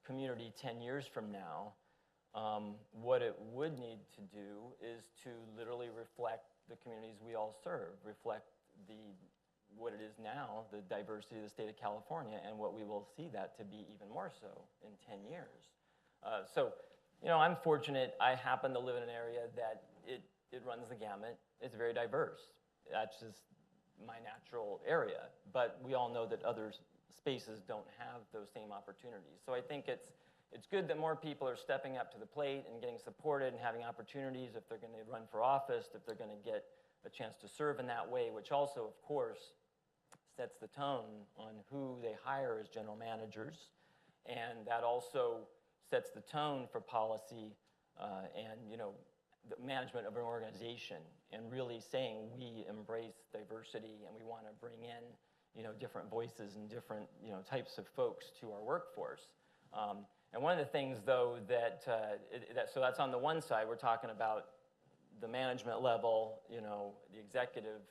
community 10 years from now, what it would need to do is to literally reflect the communities we all serve, reflect what it is now, the diversity of the state of California, and what we will see that to be even more so in 10 years. So, I'm fortunate. I happen to live in an area that it runs the gamut. It's very diverse. That's just my natural area. But we all know that other spaces don't have those same opportunities. So I think it's good that more people are stepping up to the plate and getting supported and having opportunities if they're going to run for office, if they're going to get a chance to serve in that way, which also, of course, sets the tone on who they hire as general managers. And that also sets the tone for policy and, the management of an organization, and really saying we embrace diversity and we want to bring in, different voices and different, types of folks to our workforce. And one of the things, though, so that's on the one side. We're talking about the management level, the executive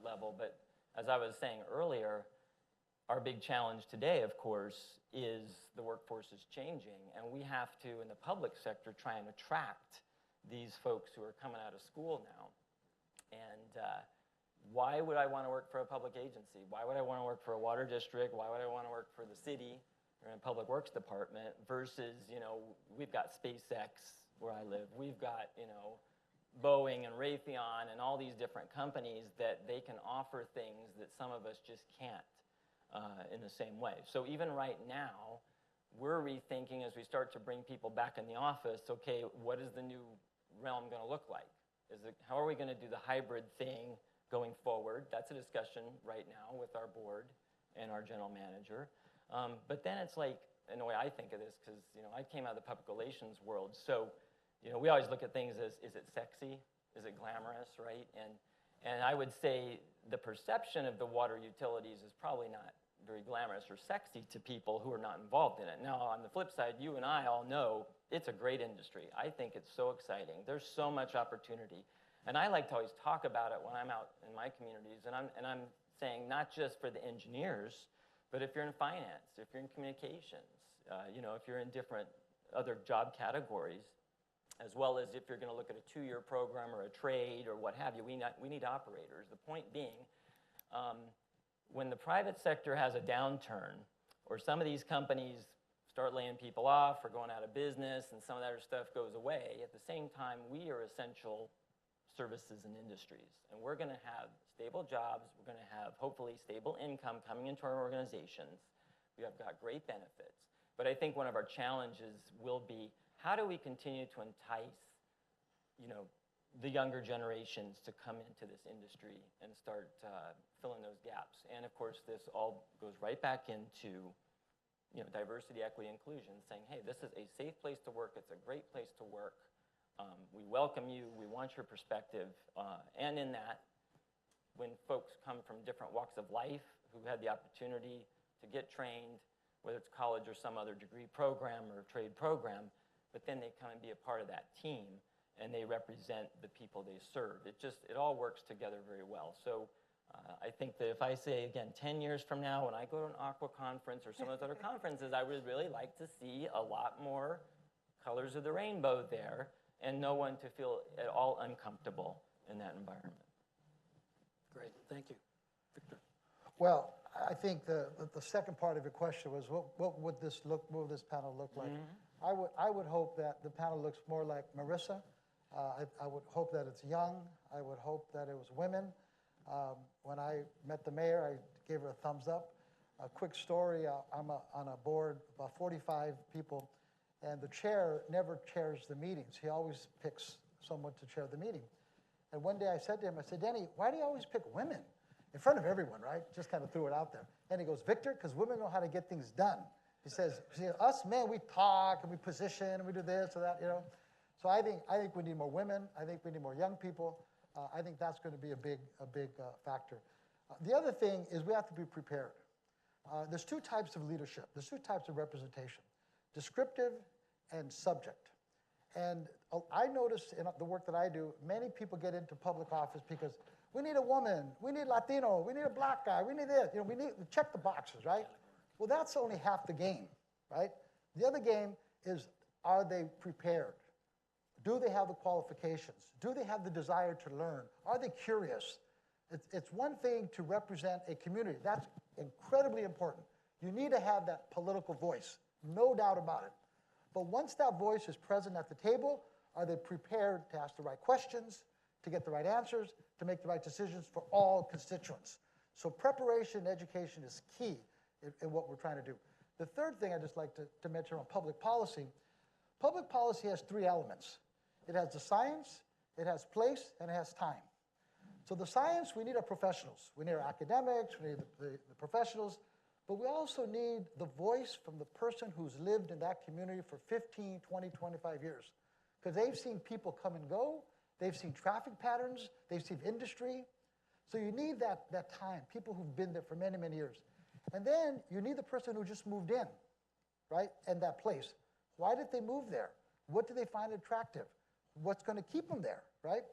level. But as I was saying earlier, our big challenge today, of course, is the workforce is changing. And we have to, in the public sector, try and attract these folks who are coming out of school now. And why would I want to work for a public agency? Why would I want to work for a water district? Why would I want to work for the city or in a public works department versus, we've got SpaceX where I live. We've got, Boeing and Raytheon and all these different companies that they can offer things that some of us just can't in the same way. So even right now, we're rethinking as we start to bring people back in the office, okay, what is the new realm going to look like? How are we going to do the hybrid thing going forward? That's a discussion right now with our board and our general manager. But then it's like, in the way I think of this, because I came out of the public relations world, so we always look at things as, is it sexy? Is it glamorous, right? And I would say the perception of the water utilities is probably not very glamorous or sexy to people who are not involved in it. Now, on the flip side, you and I all know it's a great industry. I think it's so exciting. There's so much opportunity. And I like to always talk about it when I'm out in my communities, and I'm saying not just for the engineers, but if you're in finance, if you're in communications, if you're in different other job categories, as well as if you're going to look at a 2-year program or a trade or what have you, we need operators. The point being, when the private sector has a downturn, or some of these companies start laying people off or going out of business and some of that other stuff goes away, at the same time, we are essential services and industries. And we're going to have stable jobs. We're going to have, hopefully, stable income coming into our organizations. We have got great benefits. But I think one of our challenges will be, how do we continue to entice, the younger generations to come into this industry and start filling those gaps? And of course, this all goes right back into, diversity, equity, inclusion, saying, hey, this is a safe place to work. It's a great place to work. We welcome you. We want your perspective. And in that, when folks come from different walks of life who had the opportunity to get trained, whether it's college or some other degree program or trade program, but then they come and be a part of that team, and they represent the people they serve. It all works together very well. So I think that if I say, again, 10 years from now, when I go to an aqua conference or some of those other conferences, I would really like to see a lot more colors of the rainbow there, and no one to feel at all uncomfortable in that environment. Great, thank you. Victor? Well, I think the second part of your question was, what would this panel look like? Mm-hmm. I would hope that the panel looks more like Marissa. I would hope that it's young. I would hope that it was women. When I met the mayor, I gave her a thumbs up. A quick story, I'm on a board, about 45 people, and the chair never chairs the meetings. He always picks someone to chair the meeting. And one day I said to him, I said, Denny, why do you always pick women? In front of everyone, right? Just kind of threw it out there. And he goes, Victor, because women know how to get things done. He says, "See, us men, we talk and we position and we do this or that, you know." So I think we need more women. I think we need more young people. I think that's going to be a big factor. The other thing is we have to be prepared. There's two types of leadership. There's two types of representation, descriptive and subject. And I notice in the work that I do, many people get into public office because we need a woman, we need Latino, we need a black guy, we need this. You know, we check the boxes, right? Well, that's only half the game, right? The other game is, are they prepared? Do they have the qualifications? Do they have the desire to learn? Are they curious? It's one thing to represent a community. That's incredibly important. You need to have that political voice, no doubt about it. But once that voice is present at the table, are they prepared to ask the right questions, to get the right answers, to make the right decisions for all constituents? So preparation and education is key in what we're trying to do. The third thing I'd just like to mention on public policy has three elements. It has the science, it has place, and it has time. So the science, we need our professionals. We need our academics, we need the professionals, but we also need the voice from the person who's lived in that community for 15, 20, 25 years. Because they've seen people come and go, they've seen traffic patterns, they've seen industry. So you need that time, people who've been there for many, many years. And then you need the person who just moved in, right, and that place. Why did they move there? What do they find attractive? What's going to keep them there, right?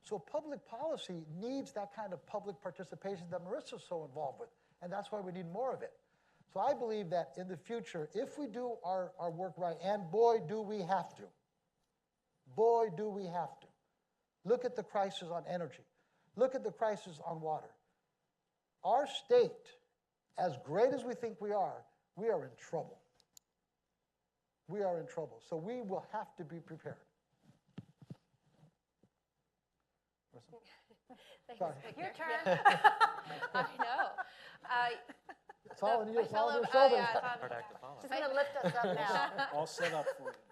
So public policy needs that kind of public participation that Marissa's so involved with, and that's why we need more of it. So I believe that in the future, if we do our work right, and boy, do we have to. Boy, do we have to. Look at the crisis on energy. Look at the crisis on water. Our state, as great as we think we are in trouble. We are in trouble. So we will have to be prepared. Thanks. Your turn. Yeah. I know. It's all in you. It's all on your fellow- shoulders. She's going to lift us up now. All set up for you.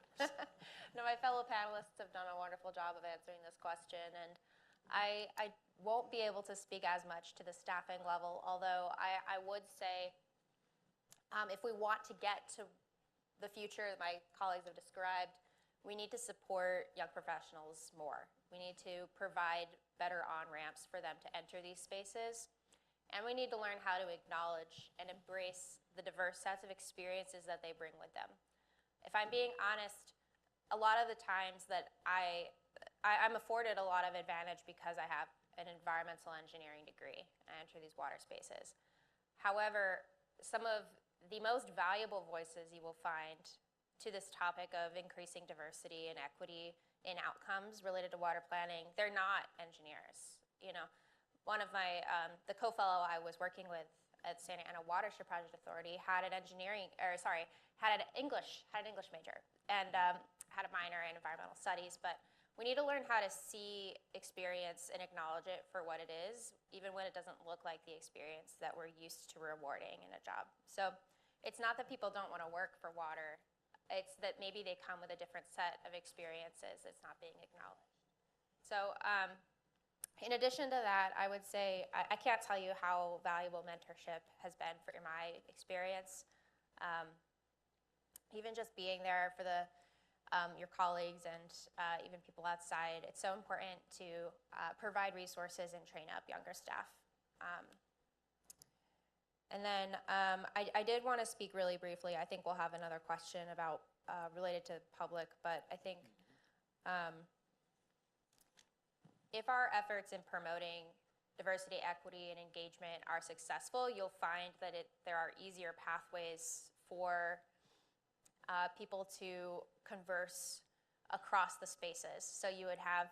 No, my fellow panelists have done a wonderful job of answering this question, and I won't be able to speak as much to the staffing level, although I would say if we want to get to the future that my colleagues have described, we need to support young professionals more. We need to provide better on-ramps for them to enter these spaces, and we need to learn how to acknowledge and embrace the diverse sets of experiences that they bring with them. If I'm being honest, a lot of the times that I'm afforded a lot of advantage because I have an environmental engineering degree and I enter these water spaces. However, some of the most valuable voices you will find to this topic of increasing diversity and equity in outcomes related to water planning, they're not engineers. You know, one of my, the co-fellow I was working with at Santa Ana Watershed Project Authority had an English major and had a minor in environmental studies, but we need to learn how to see experience and acknowledge it for what it is, even when it doesn't look like the experience that we're used to rewarding in a job. So it's not that people don't want to work for water, it's that maybe they come with a different set of experiences that's not being acknowledged. So in addition to that, I would say I can't tell you how valuable mentorship has been for my experience. Even just being there for your colleagues and even people outside, it's so important to provide resources and train up younger staff. And then I did want to speak really briefly. I think we'll have another question about related to public, but I think if our efforts in promoting diversity, equity, and engagement are successful, you'll find that there are easier pathways for people to converse across the spaces. So you would have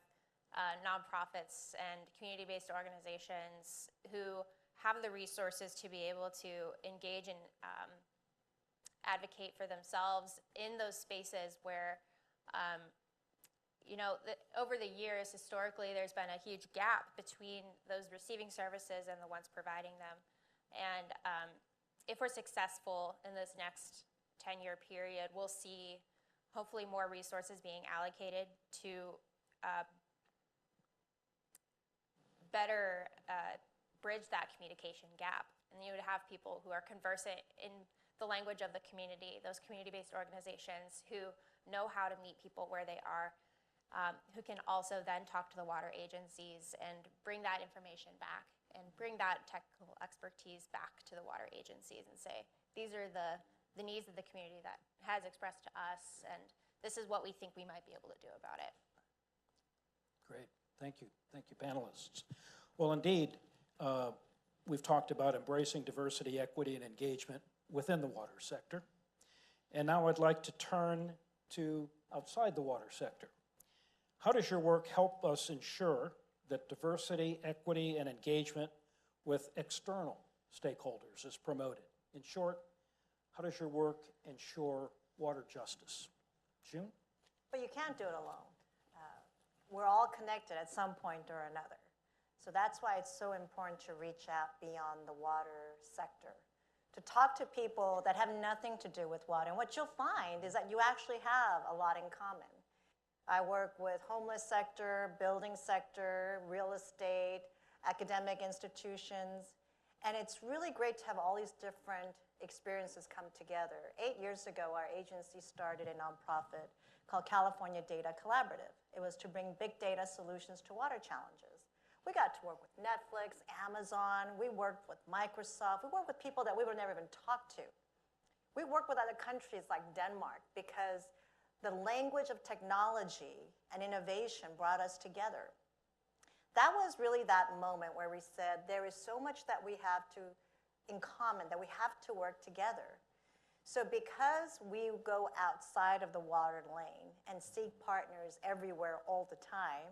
nonprofits and community-based organizations who have the resources to be able to engage and advocate for themselves in those spaces where, over the years, historically, there's been a huge gap between those receiving services and the ones providing them. And if we're successful in this next 10-year period, we'll see hopefully more resources being allocated to better bridge that communication gap. And you would have people who are conversant in the language of the community, those community-based organizations who know how to meet people where they are, who can also then talk to the water agencies and bring that information back and bring that technical expertise back to the water agencies and say, these are the needs of the community that has expressed to us, and this is what we think we might be able to do about it. Great. Thank you. Thank you, panelists. Well, indeed, we've talked about embracing diversity, equity, and engagement within the water sector. And now I'd like to turn to outside the water sector. How does your work help us ensure that diversity, equity, and engagement with external stakeholders is promoted? In short, how does your work ensure water justice? June? But you can't do it alone. We're all connected at some point or another. So that's why it's so important to reach out beyond the water sector, to talk to people that have nothing to do with water. And what you'll find is that you actually have a lot in common. I work with homeless sector, building sector, real estate, academic institutions, and it's really great to have all these different experiences come together. 8 years ago, our agency started a nonprofit called California Data Collaborative. It was to bring big data solutions to water challenges. We got to work with Netflix, Amazon, we worked with Microsoft, we worked with people that we would never even talk to. We worked with other countries like Denmark because the language of technology and innovation brought us together. That was really that moment where we said there is so much that we have in common, that we have to work together. So because we go outside of the water lane and seek partners everywhere all the time,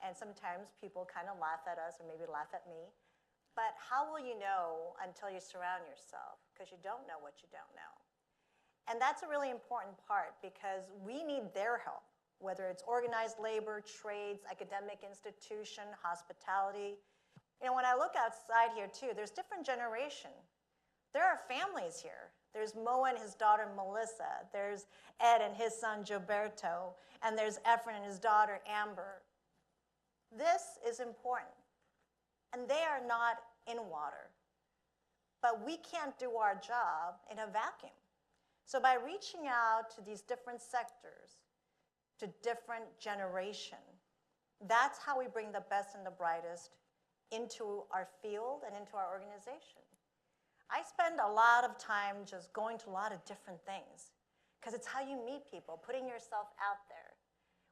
and sometimes people kind of laugh at us or maybe laugh at me, but how will you know until you surround yourself? Because you don't know what you don't know. And that's a really important part because we need their help, whether it's organized labor, trades, academic institution, hospitality. You know, when I look outside here too, there's different generation. There are families here. There's Mo and his daughter Melissa. There's Ed and his son Gilberto. And there's Efren and his daughter Amber. This is important. And they are not in water. But we can't do our job in a vacuum. So by reaching out to these different sectors, to different generation, that's how we bring the best and the brightest into our field and into our organization. I spend a lot of time just going to a lot of different things because it's how you meet people, putting yourself out there.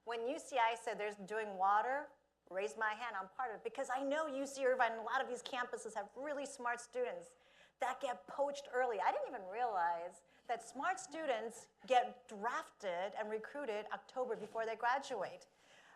When UCI said they're doing water, raise my hand, I'm part of it because I know UC Irvine and a lot of these campuses have really smart students that get poached early. I didn't even realize that smart students get drafted and recruited October before they graduate.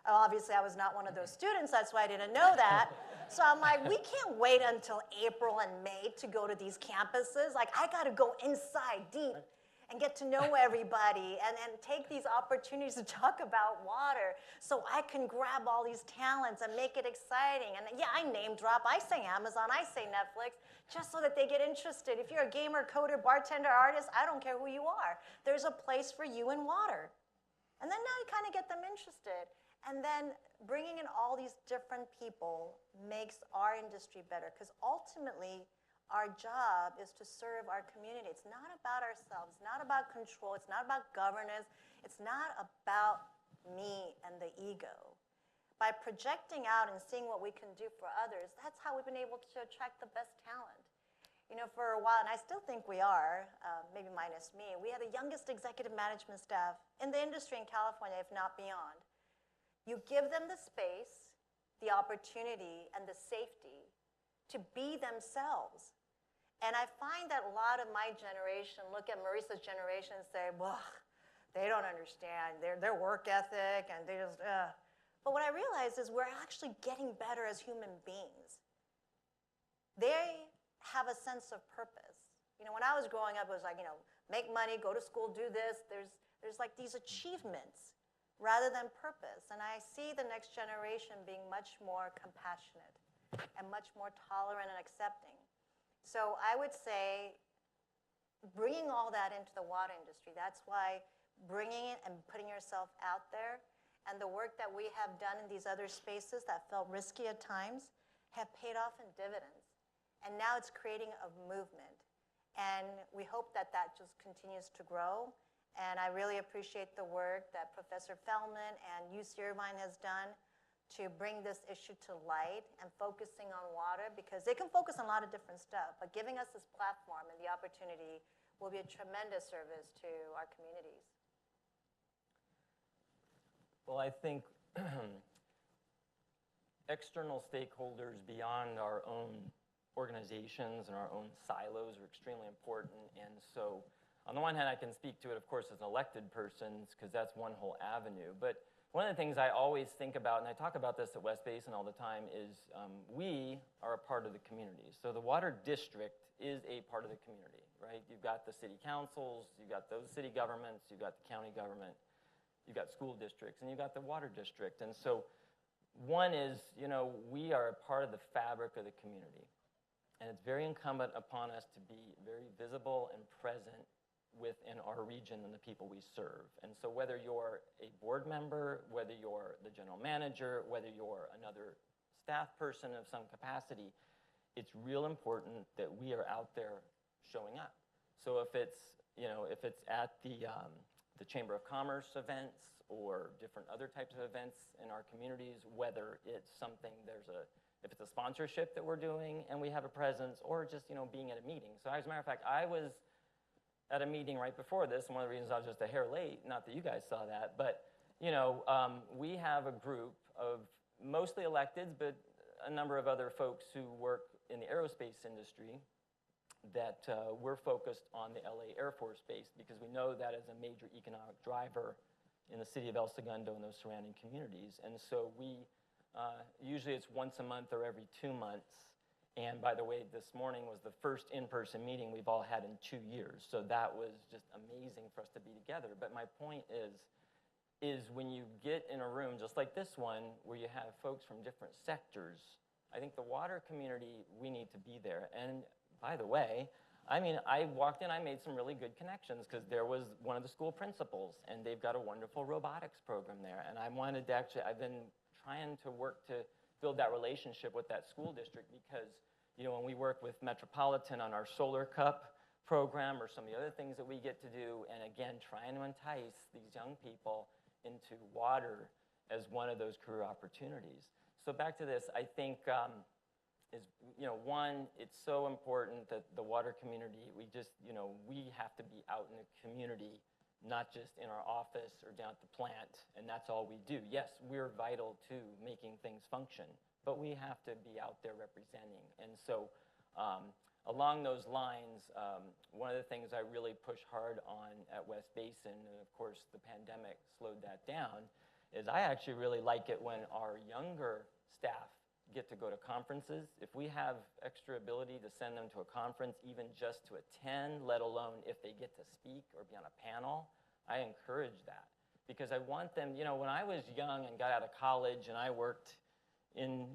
Obviously, I was not one of those students, that's why I didn't know that. So I'm like, we can't wait until April and May to go to these campuses. Like, I gotta go inside deep and get to know everybody and take these opportunities to talk about water so I can grab all these talents and make it exciting. And yeah, I name drop, I say Amazon, I say Netflix, just so that they get interested. If you're a gamer, coder, bartender, artist, I don't care who you are. There's a place for you in water. And then now you kind of get them interested. And then bringing in all these different people makes our industry better because ultimately our job is to serve our community. It's not about ourselves, it's not about control, it's not about governance, it's not about me and the ego. By projecting out and seeing what we can do for others, that's how we've been able to attract the best talent. You know, for a while, and I still think we are, maybe minus me, we have the youngest executive management staff in the industry in California, if not beyond. You give them the space, the opportunity, and the safety to be themselves. And I find that a lot of my generation look at Marissa's generation and say, well, they don't understand their work ethic, and they just, But what I realize is we're actually getting better as human beings. They have a sense of purpose. You know, when I was growing up, it was like, you know, make money, go to school, do this. There's like these achievements rather than purpose. And I see the next generation being much more compassionate and much more tolerant and accepting. So I would say bringing all that into the water industry, that's why bringing it and putting yourself out there and the work that we have done in these other spaces that felt risky at times have paid off in dividends. And now it's creating a movement. And we hope that that just continues to grow. And I really appreciate the work that Professor Feldman and UC Irvine has done to bring this issue to light and focusing on water, because they can focus on a lot of different stuff, but giving us this platform and the opportunity will be a tremendous service to our communities. Well, I think external stakeholders beyond our own organizations and our own silos are extremely important. And so on the one hand, I can speak to it, of course, as an elected person, because that's one whole avenue. But one of the things I always think about, and I talk about this at West Basin all the time, is we are a part of the community. So the water district is a part of the community, right? You've got the city councils, you've got those city governments, you've got the county government, you've got school districts, and you've got the water district. And so one is, we are a part of the fabric of the community. And it's very incumbent upon us to be very visible and present within our region and the people we serve. And so whether you're a board member, whether you're the general manager, whether you're another staff person of some capacity, it's real important that we are out there showing up. So if it's at the Chamber of Commerce events or different other types of events in our communities, whether it's something, if it's a sponsorship that we're doing and we have a presence, or just, being at a meeting. So as a matter of fact, I was at a meeting right before this, and one of the reasons I was just a hair late, not that you guys saw that, but we have a group of mostly electeds, but a number of other folks who work in the aerospace industry that we're focused on the LA Air Force Base, because we know that is a major economic driver in the city of El Segundo and those surrounding communities. And so we, usually it's once a month or every 2 months. And by the way, this morning was the first in-person meeting we've all had in 2 years. So that was just amazing for us to be together. But my point is when you get in a room just like this one, where you have folks from different sectors, I think the water community, we need to be there. And by the way, I walked in, I made some really good connections, because there was one of the school principals, and they've got a wonderful robotics program there. And I wanted to I've been trying to work to build that relationship with that school district, because when we work with Metropolitan on our Solar Cup program or some of the other things that we get to do, and again, trying to entice these young people into water as one of those career opportunities. So back to this, I think one, it's so important that the water community, we have to be out in the community, not just in our office or down at the plant, and that's all we do. Yes, we're vital to making things function, but we have to be out there representing. And so along those lines, one of the things I really push hard on at West Basin, and of course the pandemic slowed that down, is I actually really like it when our younger staff get to go to conferences. If we have extra ability to send them to a conference, even just to attend, let alone if they get to speak or be on a panel, I encourage that. Because I want them, when I was young and got out of college and I worked in,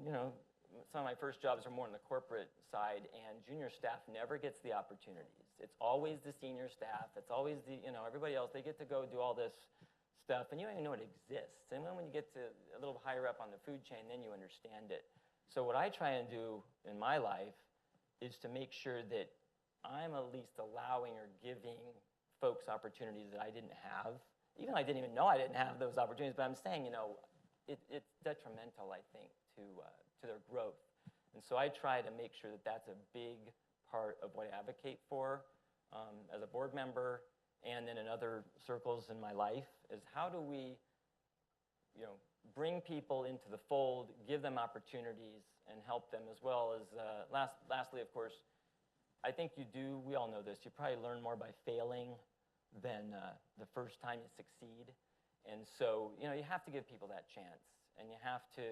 some of my first jobs are more on the corporate side, and junior staff never gets the opportunities. It's always the senior staff. It's always the, everybody else. They get to go do all this stuff, and you don't even know it exists. And then when you get to a little higher up on the food chain, then you understand it. So what I try and do in my life is to make sure that I'm at least allowing or giving folks opportunities that I didn't have. Even though I didn't even know I didn't have those opportunities, but I'm saying, it's detrimental, I think, to their growth. And so I try to make sure that that's a big part of what I advocate for as a board member, and then in other circles in my life, is how do we, bring people into the fold, give them opportunities, and help them, as well as, lastly, of course, I think we all know this, you probably learn more by failing than the first time you succeed. And so, you have to give people that chance, and you have to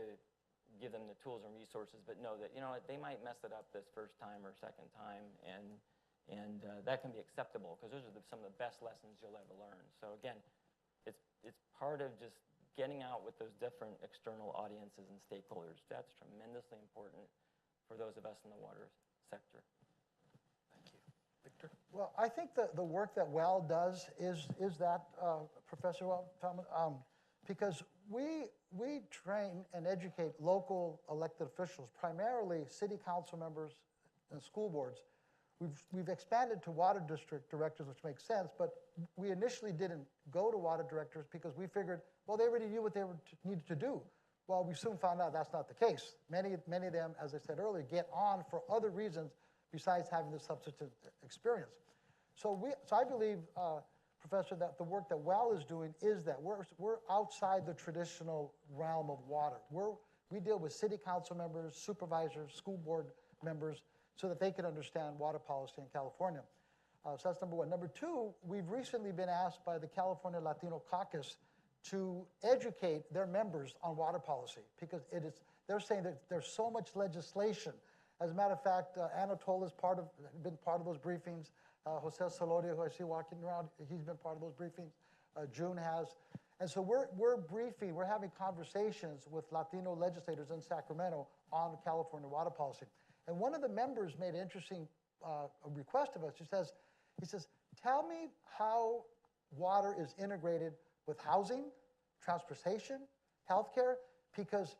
give them the tools and resources, but know that, they might mess it up this first time or second time, and that can be acceptable, because those are some of the best lessons you'll ever learn. So again, it's part of just getting out with those different external audiences and stakeholders. That's tremendously important for those of us in the water sector. Thank you. Victor? Well, I think the work that WELL does is that, Professor Feldman, because we train and educate local elected officials, primarily city council members and school boards, We've expanded to water district directors, which makes sense, but we initially didn't go to water directors because we figured, well, they already knew what they needed to do. Well, we soon found out that's not the case. Many of them, as I said earlier, get on for other reasons besides having the substantive experience. So I believe, Professor, that the work that WELL is doing is that we're outside the traditional realm of water. We deal with city council members, supervisors, school board members, so that they can understand water policy in California. So that's number one. Number two, we've recently been asked by the California Latino Caucus to educate their members on water policy because they're saying that there's so much legislation. As a matter of fact, Anatole has been part of those briefings. Jose Solorio, who I see walking around, he's been part of those briefings. June has. And so we're having conversations with Latino legislators in Sacramento on California water policy. And one of the members made an interesting request of us. He says, tell me how water is integrated with housing, transportation, healthcare, because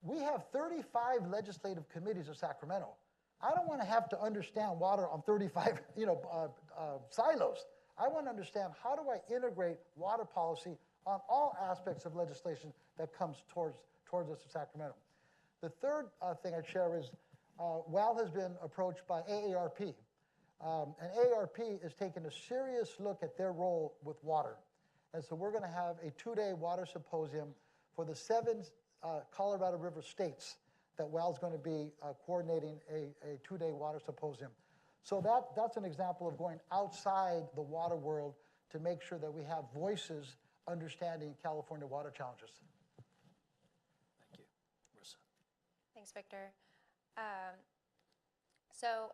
we have 35 legislative committees in Sacramento. I don't want to have to understand water on 35 silos. I want to understand how do I integrate water policy on all aspects of legislation that comes towards us in Sacramento. The third thing I'd share is WELL has been approached by AARP. And AARP is taking a serious look at their role with water. And so we're going to have a 2-day water symposium for the 7 Colorado River states that WELL is going to be coordinating a 2-day water symposium. So that's an example of going outside the water world to make sure that we have voices understanding California water challenges. Thank you. Marissa. Thanks, Victor. So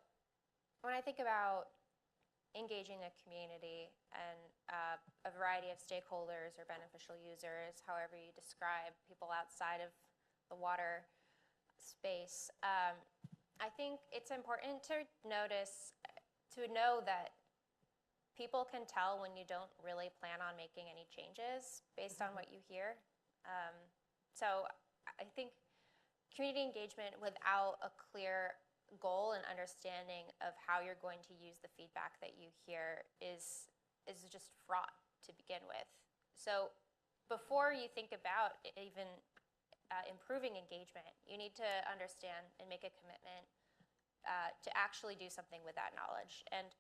when I think about engaging the community and a variety of stakeholders or beneficial users, however you describe people outside of the water space, I think it's important to know that people can tell when you don't really plan on making any changes based on what you hear. So I think community engagement without a clear goal and understanding of how you're going to use the feedback that you hear is just fraught to begin with. So before you think about even improving engagement, you need to understand and make a commitment to actually do something with that knowledge. And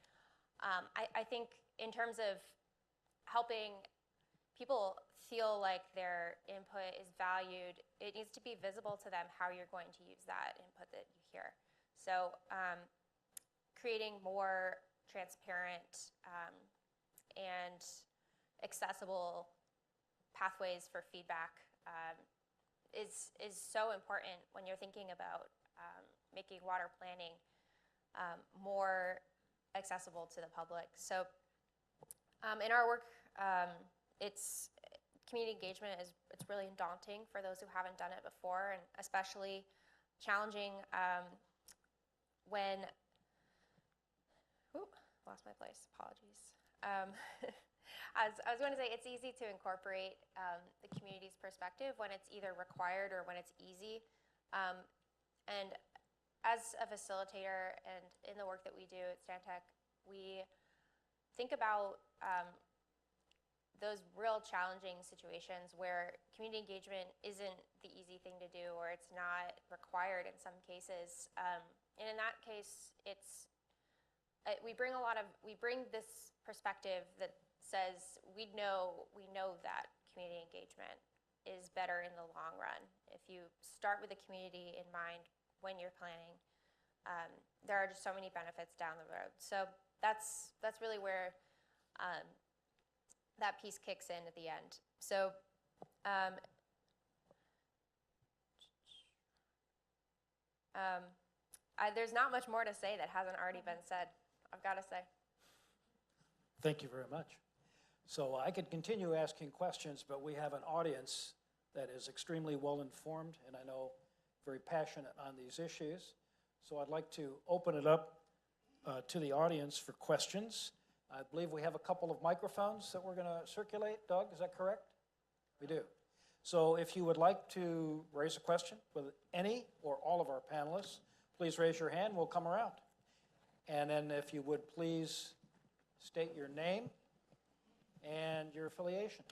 I think in terms of helping people feel like their input is valued, it needs to be visible to them how you're going to use that input that you hear. So creating more transparent and accessible pathways for feedback is so important when you're thinking about making water planning more accessible to the public. So in our work, community engagement it's really daunting for those who haven't done it before, and especially challenging when, lost my place, apologies. I was going to say it's easy to incorporate the community's perspective when it's either required or when it's easy. And as a facilitator and in the work that we do at Stantec, we think about those real challenging situations where community engagement isn't the easy thing to do or it's not required in some cases. And in that case, we bring this perspective that says we know that community engagement is better in the long run. If you start with the community in mind when you're planning, there are just so many benefits down the road. So that's really where that piece kicks in at the end. So there's not much more to say that hasn't already been said, I've got to say. Thank you very much. So I could continue asking questions, but we have an audience that is extremely well informed and I know very passionate on these issues. So I'd like to open it up to the audience for questions. I believe we have a couple of microphones that we're going to circulate. Doug, is that correct? We do. So if you would like to raise a question with any or all of our panelists, please raise your hand. We'll come around. And then if you would please state your name and your affiliation.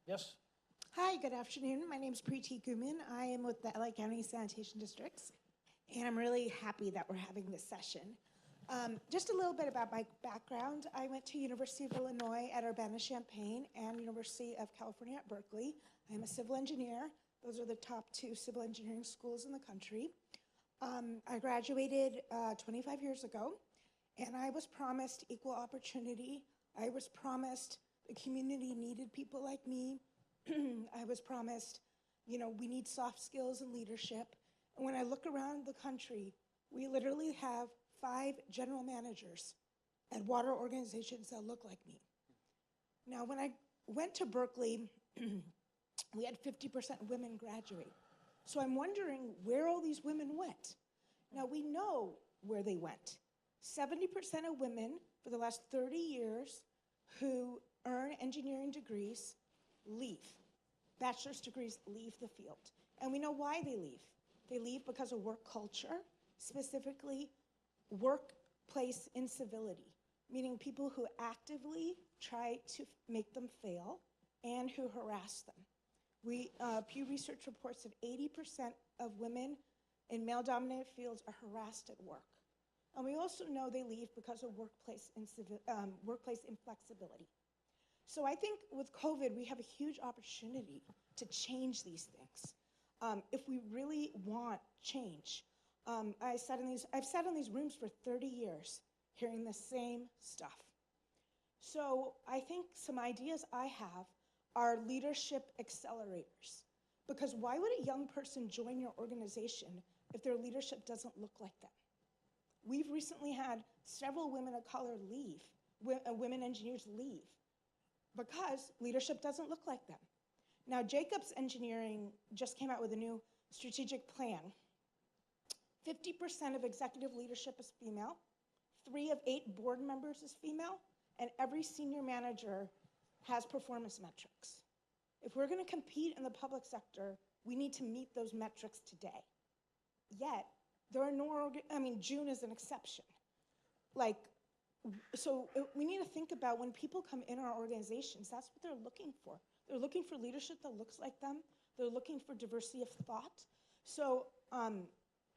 Yes? Hi, good afternoon. My name is Preeti Guman. I am with the LA County Sanitation Districts, and I'm really happy that we're having this session. Just a little bit about my background. I went to University of Illinois at Urbana-Champaign and University of California at Berkeley. I'm a civil engineer. Those are the top 2 civil engineering schools in the country. I graduated 25 years ago, and I was promised equal opportunity. I was promised the community needed people like me. I was promised, we need soft skills and leadership. And when I look around the country, we literally have 5 general managers at water organizations that look like me. Now, when I went to Berkeley, we had 50% women graduate. So I'm wondering where all these women went. Now, we know where they went. 70% of women for the last 30 years who earn engineering degrees leave. Bachelor's degrees leave the field. And we know why they leave. They leave because of work culture, specifically workplace incivility, meaning people who actively try to make them fail and who harass them. Pew Research reports that 80% of women in male-dominated fields are harassed at work. And we also know they leave because of workplace inflexibility. So I think with COVID, we have a huge opportunity to change these things. If we really want change. I've sat in these rooms for 30 years, hearing the same stuff. So I think some ideas I have are leadership accelerators. Because why would a young person join your organization if their leadership doesn't look like them? We've recently had several women of color leave, women engineers leave, because leadership doesn't look like them. Now, Jacobs Engineering just came out with a new strategic plan. 50% of executive leadership is female, 3 of 8 board members is female, and every senior manager has performance metrics. If we're going to compete in the public sector, we need to meet those metrics today. Yet, there are June is an exception. So we need to think about when people come in our organizations, that's what they're looking for. They're looking for leadership that looks like them. They're looking for diversity of thought. So,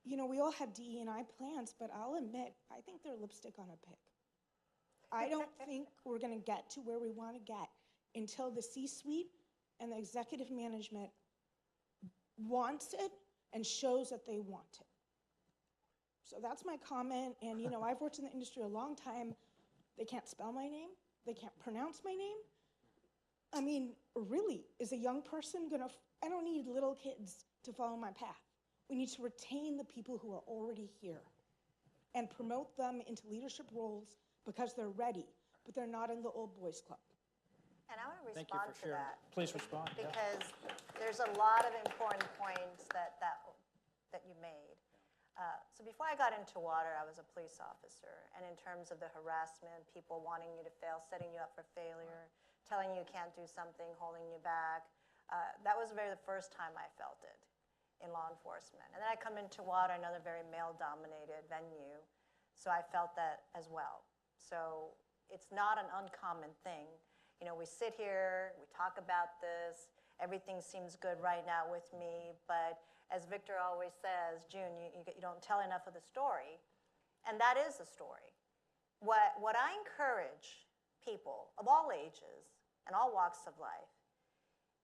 we all have DE&I plans, but I'll admit, I think they're lipstick on a pig. I don't think we're going to get to where we want to get until the C-suite and the executive management wants it and shows that they want it. So that's my comment, and I've worked in the industry a long time. They can't spell my name. They can't pronounce my name. Really, is a young person I don't need little kids to follow my path. We need to retain the people who are already here and promote them into leadership roles because they're ready, but they're not in the old boys club. And I want to Thank you respond for to sharing. that. Please respond. Yeah. Because there's a lot of important points that you made. So before I got into water, I was a police officer. And in terms of the harassment, people wanting you to fail, setting you up for failure, telling you can't do something, holding you back, that was the first time I felt it in law enforcement. And then I come into water, another very male-dominated venue, so I felt that as well. So it's not an uncommon thing. We sit here, we talk about this, everything seems good right now with me, but as Victor always says, June, you don't tell enough of the story, and that is the story. What I encourage people of all ages and all walks of life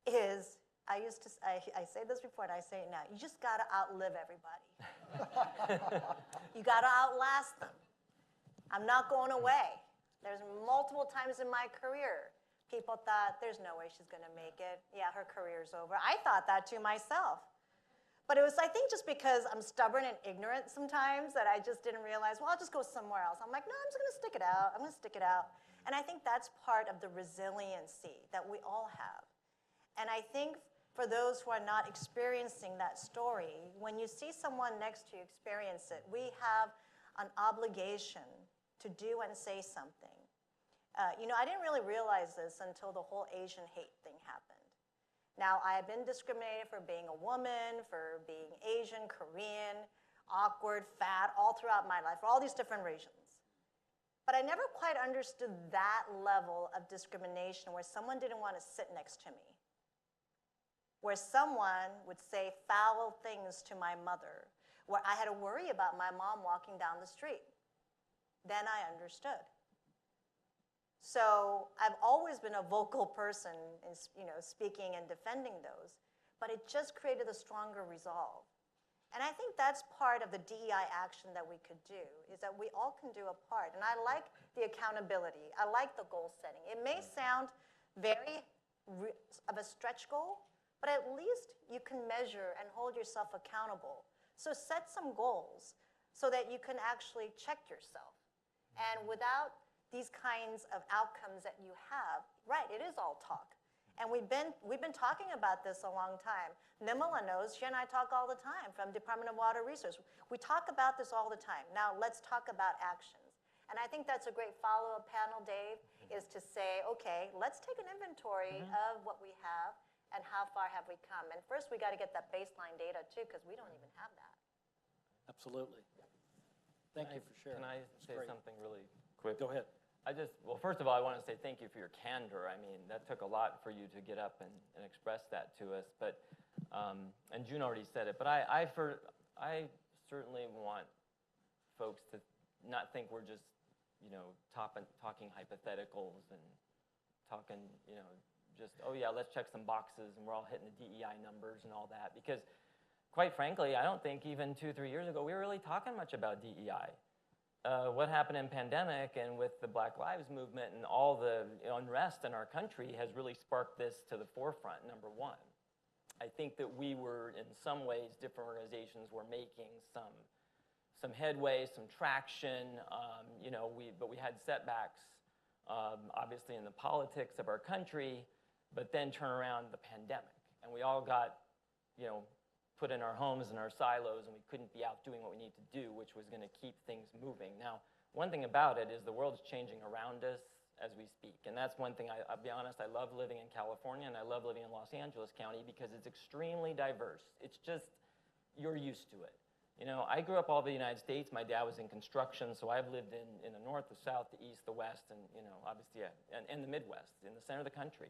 is, I say this before and I say it now, you just gotta outlive everybody. You gotta outlast them. I'm not going away. There's multiple times in my career, people thought, there's no way she's gonna make it. Yeah, her career's over. I thought that too myself. But it was, I think, just because I'm stubborn and ignorant sometimes that I just didn't realize, well, I'll just go somewhere else. I'm like, no, I'm just gonna stick it out. I'm gonna stick it out. And I think that's part of the resiliency that we all have. And I think for those who are not experiencing that story, when you see someone next to you experience it, we have an obligation to do and say something. I didn't really realize this until the whole Asian hate thing happened. Now, I have been discriminated for being a woman, for being Asian, Korean, awkward, fat, all throughout my life, for all these different reasons. But I never quite understood that level of discrimination where someone didn't want to sit next to me, where someone would say foul things to my mother, where I had to worry about my mom walking down the street. Then I understood. So I've always been a vocal person in, speaking and defending those, but it just created a stronger resolve. And I think that's part of the DEI action that we could do, is that we all can do a part. And I like the accountability. I like the goal setting. It may sound very of a stretch goal, but at least you can measure and hold yourself accountable. So set some goals so that you can actually check yourself. And without these kinds of outcomes that you have, right, it is all talk. And we've been talking about this a long time. Nimala knows, she and I talk all the time from Department of Water Resources. We talk about this all the time. Now let's talk about actions. And I think that's a great follow-up panel, Dave, is to say, okay, let's take an inventory of what we have and how far have we come. And first we got to get that baseline data too, because we don't even have that. Absolutely. Thank you for sharing. Can I say great. something really quick? Go ahead. Well, first of all, I want to say thank you for your candor. I mean, that took a lot for you to get up and express that to us. But, and June already said it, but I certainly want folks to not think we're just, talking hypotheticals and talking, just, oh yeah, let's check some boxes and we're all hitting the DEI numbers and all that. Because quite frankly, I don't think even 2-3 years ago, we were really talking much about DEI. What happened in pandemic and with the Black Lives Movement and all the unrest in our country has really sparked this to the forefront, number one. I think that we were, in some ways, different organizations were making some headway, some traction, but we had setbacks, obviously in the politics of our country, but then turn around the pandemic. And we all got, put in our homes and our silos, and we couldn't be out doing what we need to do, which was going to keep things moving. Now, one thing about it is the world's changing around us as we speak, and that's one thing, I'll be honest, I love living in California, and I love living in Los Angeles County because it's extremely diverse. It's just, you're used to it. I grew up all over the United States. My dad was in construction, so I've lived in the north, the south, the east, the west, and, obviously, and the Midwest, in the center of the country.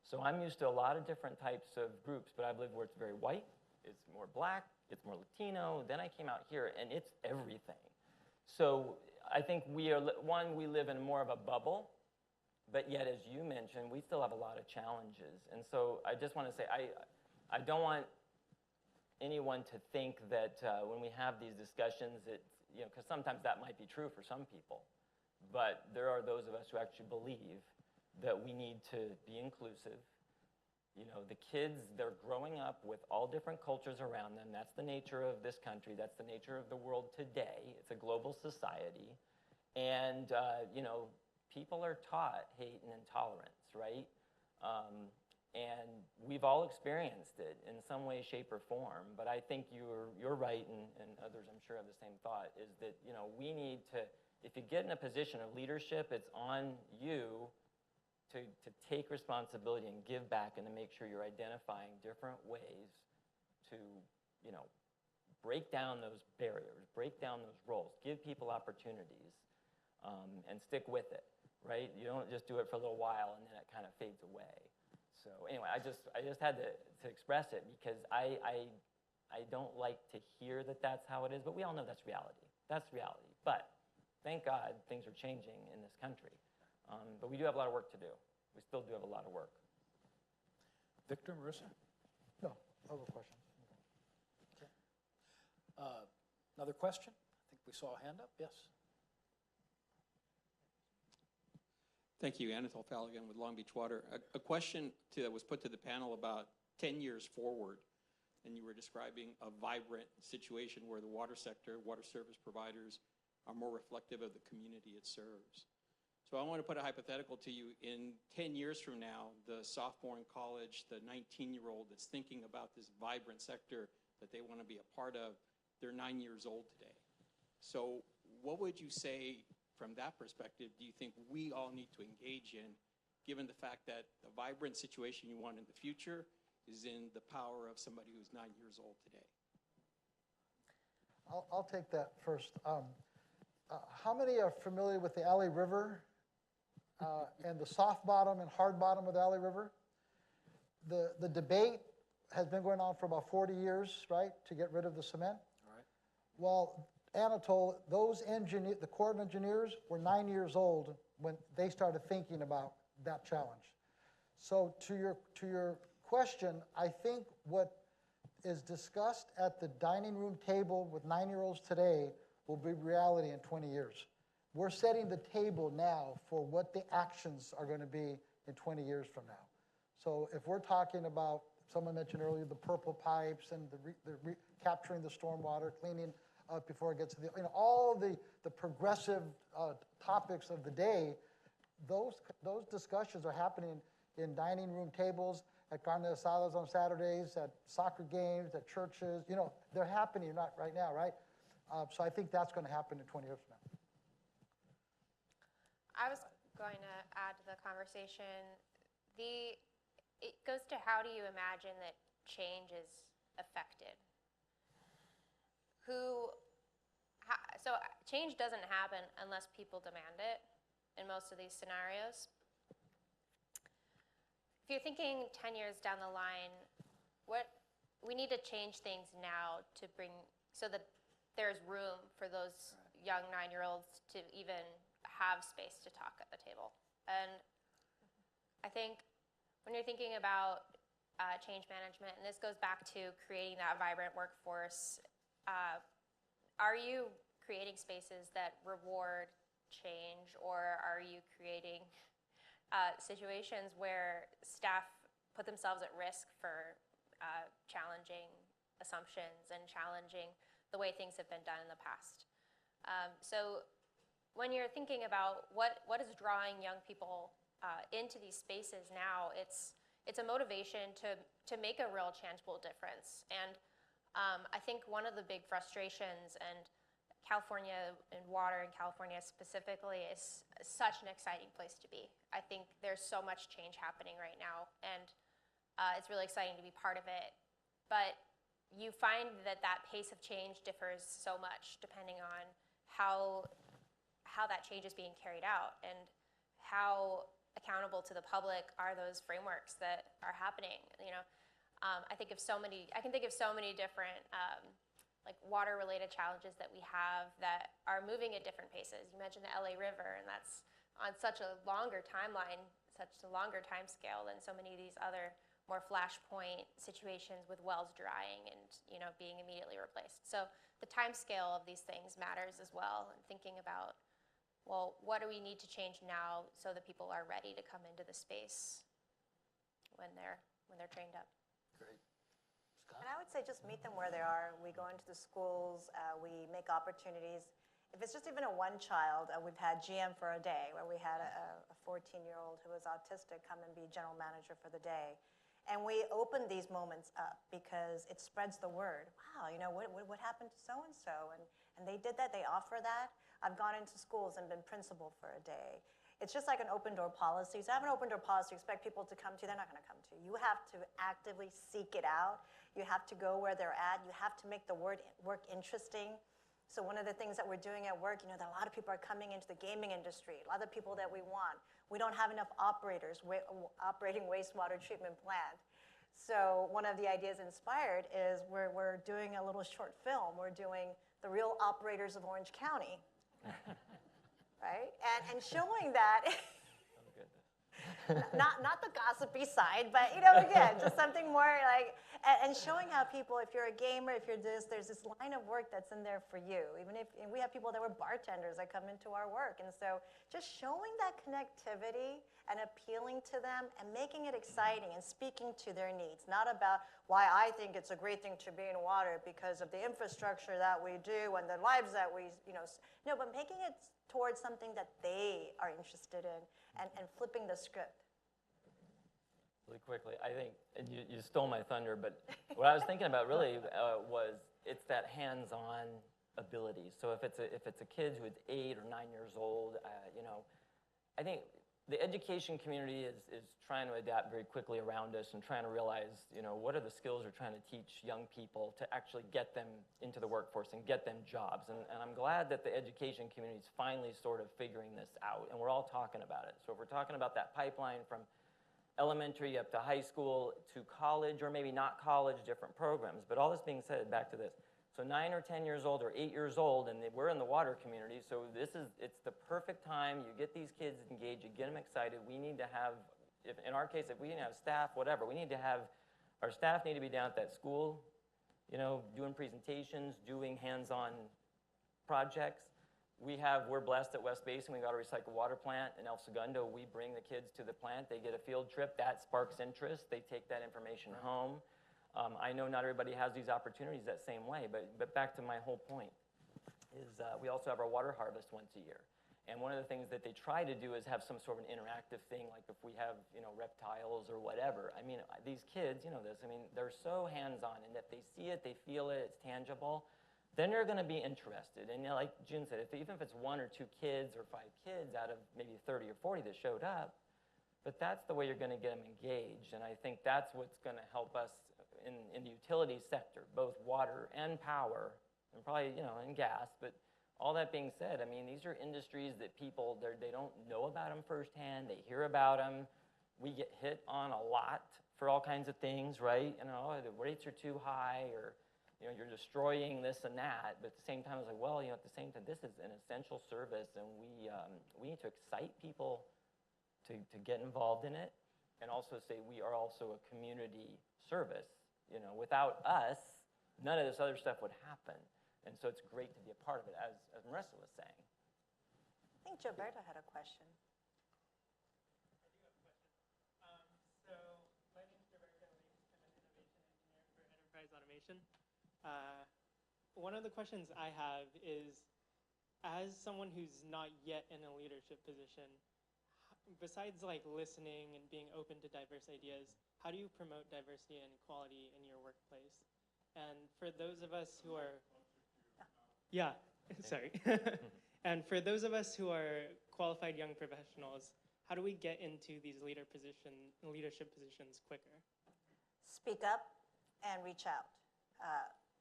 So I'm used to a lot of different types of groups, but I've lived where it's very white, it's more black, it's more Latino. Then I came out here, and it's everything. So I think we live in more of a bubble, but yet, as you mentioned, we still have a lot of challenges. And so I just want to say, I don't want anyone to think that when we have these discussions, because sometimes that might be true for some people, but there are those of us who actually believe that we need to be inclusive. The kids, they're growing up with all different cultures around them. That's the nature of this country. That's the nature of the world today. It's a global society. And, people are taught hate and intolerance, right? And we've all experienced it in some way, shape, or form. But I think you're right, and others I'm sure have the same thought, is that, we need to, if you get in a position of leadership, it's on you to take responsibility and give back and to make sure you're identifying different ways to, break down those barriers, break down those roles, give people opportunities, and stick with it, right? You don't just do it for a little while and then it kind of fades away. So anyway, I just had to express it because I don't like to hear that that's how it is, but we all know that's reality. That's reality. But thank God things are changing in this country. But we do have a lot of work to do. We still do have a lot of work. Victor, Marissa? No, other question. Okay. Another question? I think we saw a hand up. Yes. Thank you. Anatol Falligan with Long Beach Water. A question that was put to the panel about 10 years forward, and you were describing a vibrant situation where the water sector, water service providers are more reflective of the community it serves. So I want to put a hypothetical to you. In 10 years from now, the sophomore in college, the 19-year-old that's thinking about this vibrant sector that they want to be a part of, they're 9 years old today. So what would you say from that perspective do you think we all need to engage in, given the fact that the vibrant situation you want in the future is in the power of somebody who's 9 years old today? I'll take that first. how many are familiar with the LA River and the soft bottom and hard bottom of the LA River? The debate has been going on for about 40 years, right, to get rid of the cement. Right. Well, Anatole, those the Corps of Engineers were 9 years old when they started thinking about that challenge. So to your question, I think what is discussed at the dining room table with 9-year-olds today will be reality in 20 years. We're setting the table now for what the actions are going to be in 20 years from now. So if we're talking about, someone mentioned earlier, the purple pipes and capturing the stormwater, cleaning up before it gets to the, all the progressive topics of the day, those discussions are happening in dining room tables, at carne asadas on Saturdays, at soccer games, at churches. They're happening not right now, right? So I think that's going to happen in 20 years from now. I was going to add to the conversation. It goes to, how do you imagine that change is affected? So change doesn't happen unless people demand it in most of these scenarios. If you're thinking 10 years down the line, we need to change things now to bring, so that there's room for those young 9-year-olds to even have space to talk at the table. And I think when you're thinking about change management, and this goes back to creating that vibrant workforce, are you creating spaces that reward change, or are you creating situations where staff put themselves at risk for challenging assumptions and challenging the way things have been done in the past? So when you're thinking about what is drawing young people into these spaces now, it's a motivation to make a real tangible difference. And I think one of the big frustrations, and California and water in California specifically, is such an exciting place to be. I think there's so much change happening right now, and it's really exciting to be part of it. But you find that pace of change differs so much depending on how that change is being carried out, and how accountable to the public are those frameworks that are happening. I can think of so many different like water-related challenges that we have that are moving at different paces. You mentioned the LA River, and that's on such a longer timeline, such a longer time scale than so many of these other more flashpoint situations with wells drying and being immediately replaced. So the time scale of these things matters as well, and thinking about, well, what do we need to change now so that people are ready to come into the space when they're trained up. Great. Scott? And I would say just meet them where they are. We go into the schools, we make opportunities. If it's just even a one child, we've had GM for a day, where we had a 14-year-old who was autistic come and be general manager for the day. And we open these moments up because it spreads the word. Wow, what happened to so-and-so? And they did that, they offer that. I've gone into schools and been principal for a day. It's just like an open door policy. So have an open door policy, expect people to come to you, they're not gonna come to you. You have to actively seek it out. You have to go where they're at. You have to make the work interesting. So one of the things that we're doing at work, that a lot of people are coming into the gaming industry, a lot of people that we want. We don't have enough operators operating wastewater treatment plant. So one of the ideas inspired is we're doing a little short film. We're doing the real operators of Orange County, right? And showing that, not the gossipy side, but again, just something more like, and showing how people, if you're a gamer, if you're this, there's this line of work that's in there for you. Even if we have people that were bartenders that come into our work, and so just showing that connectivity and appealing to them and making it exciting and speaking to their needs, not about why I think it's a great thing to be in water because of the infrastructure that we do and the lives that we, no, but making it towards something that they are interested in and flipping the script. Really quickly, I think, and you stole my thunder, but what I was thinking about really was it's that hands-on ability. So if it's a kid who is 8 or 9 years old, I think the education community is trying to adapt very quickly around us and trying to realize, what are the skills we're trying to teach young people to actually get them into the workforce and get them jobs. And I'm glad that the education community is finally sort of figuring this out, and we're all talking about it. So if we're talking about that pipeline from elementary up to high school to college, or maybe not college, different programs. But all this being said, back to this. So 9 or 10 years old or 8 years old, and we're in the water community, so it's the perfect time. You get these kids engaged, you get them excited. We need to have, in our case, if we didn't have staff, whatever, our staff need to be down at that school, doing presentations, doing hands-on projects. We're blessed at West Basin. We got a recycled water plant in El Segundo. We bring the kids to the plant. They get a field trip. That sparks interest. They take that information home. I know not everybody has these opportunities that same way, but back to my whole point is we also have our water harvest once a year. And one of the things that they try to do is have some sort of an interactive thing, like if we have, reptiles or whatever. I mean, these kids, they're so hands-on, and if they see it, they feel it, it's tangible, then they're going to be interested. And like June said, even if it's 1 or 2 kids or 5 kids out of maybe 30 or 40 that showed up, but that's the way you're going to get them engaged. And I think that's what's going to help us in the utility sector, both water and power, and probably, and gas. But all that being said, these are industries that people, they don't know about them firsthand. They hear about them. We get hit on a lot for all kinds of things, right? The rates are too high, or you're destroying this and that. But at the same time, it's like, well, at the same time, this is an essential service, and we need to excite people to get involved in it, and also say we are also a community service. Without us, none of this other stuff would happen. And so it's great to be a part of it, as Marissa was saying. I think Gilberto had a question. So my name is Gilberto. I'm an innovation engineer for enterprise automation. One of the questions I have is, as someone who's not yet in a leadership position, besides listening and being open to diverse ideas, how do you promote diversity and equality in your workplace? And for those of us who are, sorry. And for those of us who are qualified young professionals, how do we get into these leadership positions quicker? Speak up and reach out.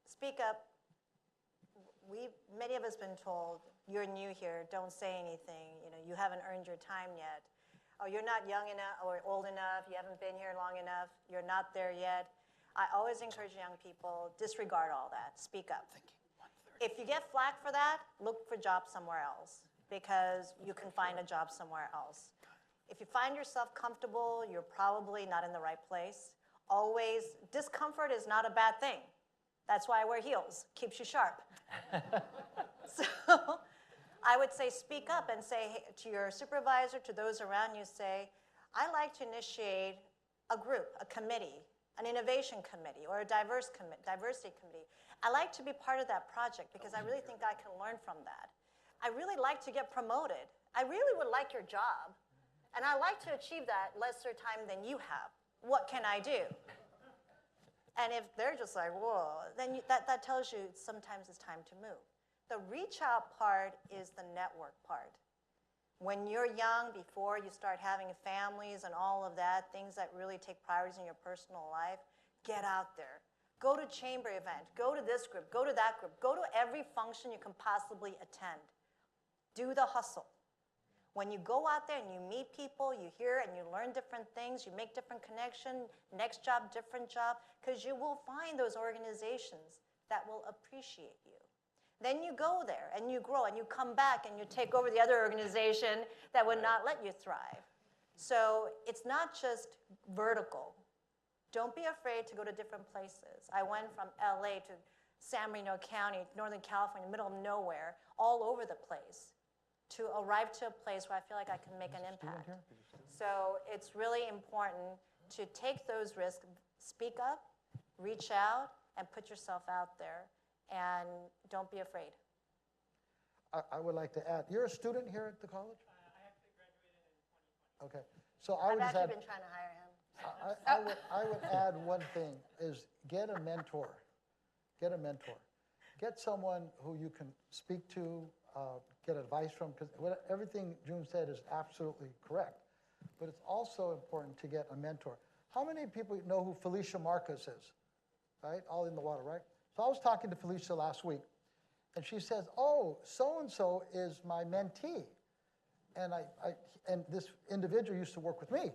Speak up. Many of us been told, you're new here, don't say anything, you haven't earned your time yet. Oh, you're not young enough or old enough, you haven't been here long enough, you're not there yet. I always encourage young people, disregard all that, speak up. If you get flack for that, look for jobs somewhere else, because you can find a job somewhere else. If you find yourself comfortable, you're probably not in the right place. Always, discomfort is not a bad thing. That's why I wear heels, keeps you sharp. So I would say speak up and say to your supervisor, to those around you, say, I like to initiate a group, a committee, an innovation committee, or a diversity committee. I like to be part of that project because I really think I can learn from that. I really like to get promoted. I really would like your job, and I like to achieve that lesser time than you have. What can I do? And if they're just like, whoa, then that tells you sometimes it's time to move. The reach out part is the network part. When you're young, before you start having families and all of that, things that really take priorities in your personal life, get out there. Go to chamber event, go to this group, go to that group, go to every function you can possibly attend. Do the hustle. When you go out there and you meet people, you hear and you learn different things, you make different connections, next job, different job, because you will find those organizations that will appreciate you. Then you go there and you grow and you come back and you take over the other organization that would not let you thrive. So it's not just vertical. Don't be afraid to go to different places. I went from LA to San Bernardino County, Northern California, middle of nowhere, all over the place, to arrive to a place where I feel like I can make an impact. So it's really important to take those risks, speak up, reach out, and put yourself out there. And don't be afraid. I would like to add, you're a student here at the college? I actually graduated in 2020. Okay. So I I've would just actually add, been trying to hire him. I would add one thing, is get a mentor. Get a mentor. Get someone who you can speak to, get advice from, because everything June said is absolutely correct. but it's also important to get a mentor. How many people know who Felicia Marcus is? Right? All in the water, right? So I was talking to Felicia last week, and she says, oh, so-and-so is my mentee. And and this individual used to work with me.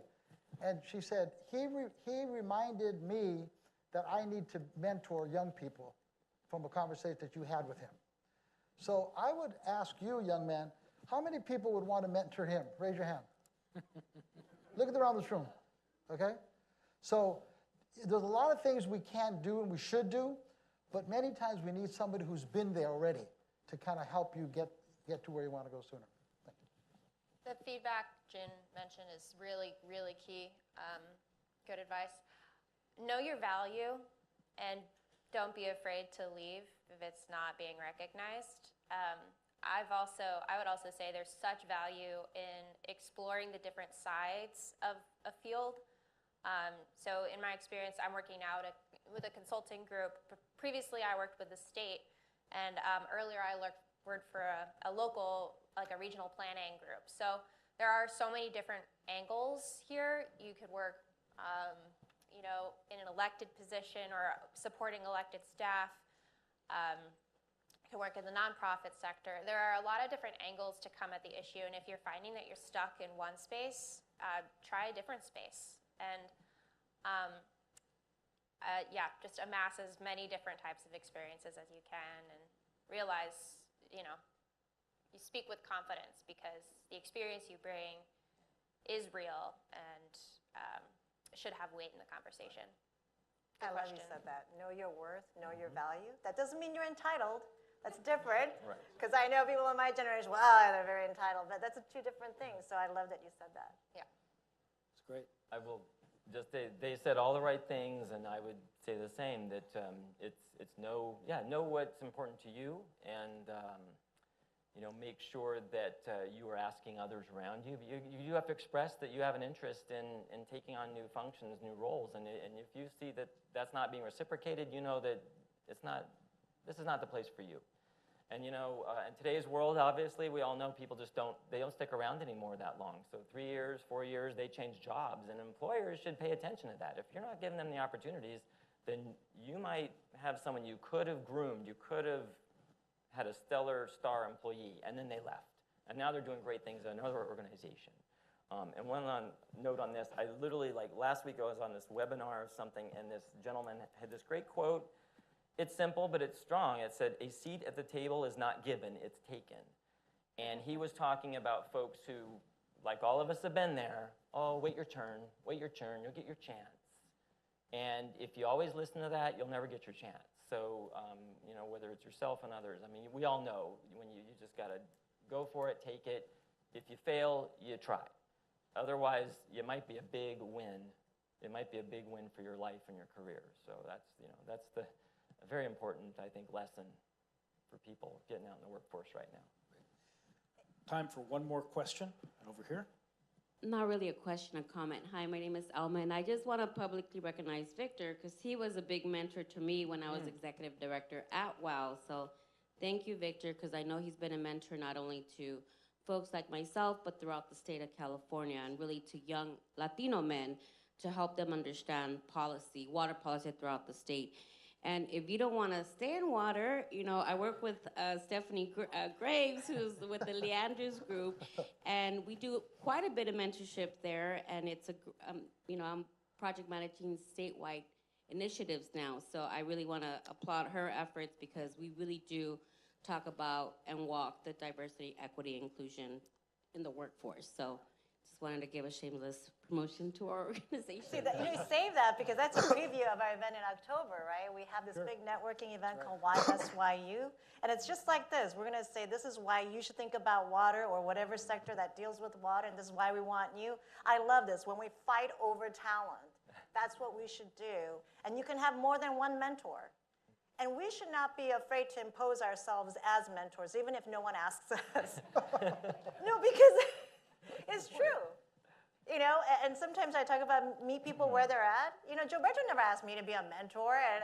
And she said, he reminded me that I need to mentor young people from a conversation that you had with him. So I would ask you, young man, how many people would want to mentor him? Raise your hand. Look at around this room, okay? So there's a lot of things we can do and we should do, but many times we need somebody who's been there already to kind of help you get to where you want to go sooner. Thank you. The feedback Jin mentioned is really, really key. Good advice. Know your value and don't be afraid to leave if it's not being recognized. I would also say there's such value in exploring the different sides of a field. So in my experience, I'm working now with a consulting group. Previously, I worked with the state, and earlier I worked for a local, like a regional planning group. So there are so many different angles here. You could work, in an elected position or supporting elected staff. You can work in the nonprofit sector. There are a lot of different angles to come at the issue, and if you're finding that you're stuck in one space, try a different space. And just amass as many different types of experiences as you can, and realize, you speak with confidence because the experience you bring is real and should have weight in the conversation. Good I love question. you said that. Know your worth, know your value. That doesn't mean you're entitled. That's different. Right. Because I know people in my generation, well, they're very entitled, but that's two different things. So I love that you said that. Yeah. It's great. I will just, they said all the right things, and I would say the same, that it's know what's important to you, and make sure that you are asking others around you. You have to express that you have an interest in taking on new functions, new roles, and if you see that that's not being reciprocated, you know that this is not the place for you. And in today's world, obviously, we all know people just don't stick around anymore that long. So 3 years, 4 years, they change jobs, and employers should pay attention to that. If you're not giving them the opportunities, then you might have someone you could have groomed, you could have had a stellar star employee, and then they left. And now they're doing great things at another organization. And one note on this, I literally, last week I was on this webinar or something, and this gentleman had this great quote. It's simple, but it's strong. It said, a seat at the table is not given, it's taken. And he was talking about folks who, like all of us have been there, oh, wait your turn, you'll get your chance. And if you always listen to that, you'll never get your chance. So, whether it's yourself and others, we all know when you just got to go for it, take it. If you fail, you try. Otherwise, it might be a big win. It might be a big win for your life and your career. So that's a very important, I think, lesson for people getting out in the workforce right now. Time for one more question. Over here. Not really a question, a comment. Hi, my name is Alma, and I just want to publicly recognize Victor because he was a big mentor to me when I was executive director at WOW. So thank you, Victor, because I know he's been a mentor not only to folks like myself, but throughout the state of California, and really to young Latino men to help them understand policy, water policy throughout the state. And if you don't want to stay in water, I work with Stephanie Graves, who's with the Leanders group, and we do quite a bit of mentorship there. And it's I'm project managing statewide initiatives now. So I really want to applaud her efforts because we really do talk about and walk the diversity, equity, inclusion in the workforce. So just wanted to give a shameless promotion to our organization. See, you save that because that's a preview of our event in October, right? We have this big networking event called YSYU, and it's just like this. We're going to say this is why you should think about water or whatever sector that deals with water, and this is why we want you. I love this. When we fight over talent, that's what we should do. And you can have more than one mentor. And we should not be afraid to impose ourselves as mentors, even if no one asks us. No, because it's true. And sometimes I talk about meet people where they're at. Gilberto never asked me to be a mentor, and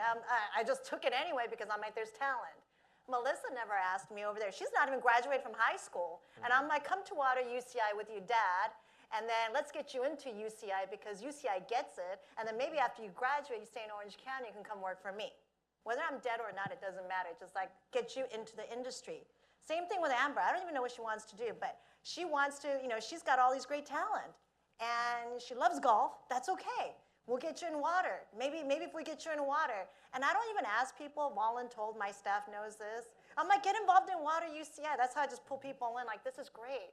I just took it anyway because I'm like, there's talent. Melissa never asked me over there. She's not even graduated from high school. And I'm like, come to Water UCI with your dad, And then let's get you into UCI because UCI gets it. And then maybe after you graduate, you stay in Orange County, you can come work for me. Whether I'm dead or not, it doesn't matter. Just like get you into the industry. Same thing with Amber. I don't even know what she wants to do, but she wants to, she's got all these great talent. And she loves golf. That's okay. We'll get you in water. Maybe if we get you in water. And I don't even ask people. Voluntold, my staff knows this. I'm like, get involved in water UCI. That's how I just pull people in. Like, this is great.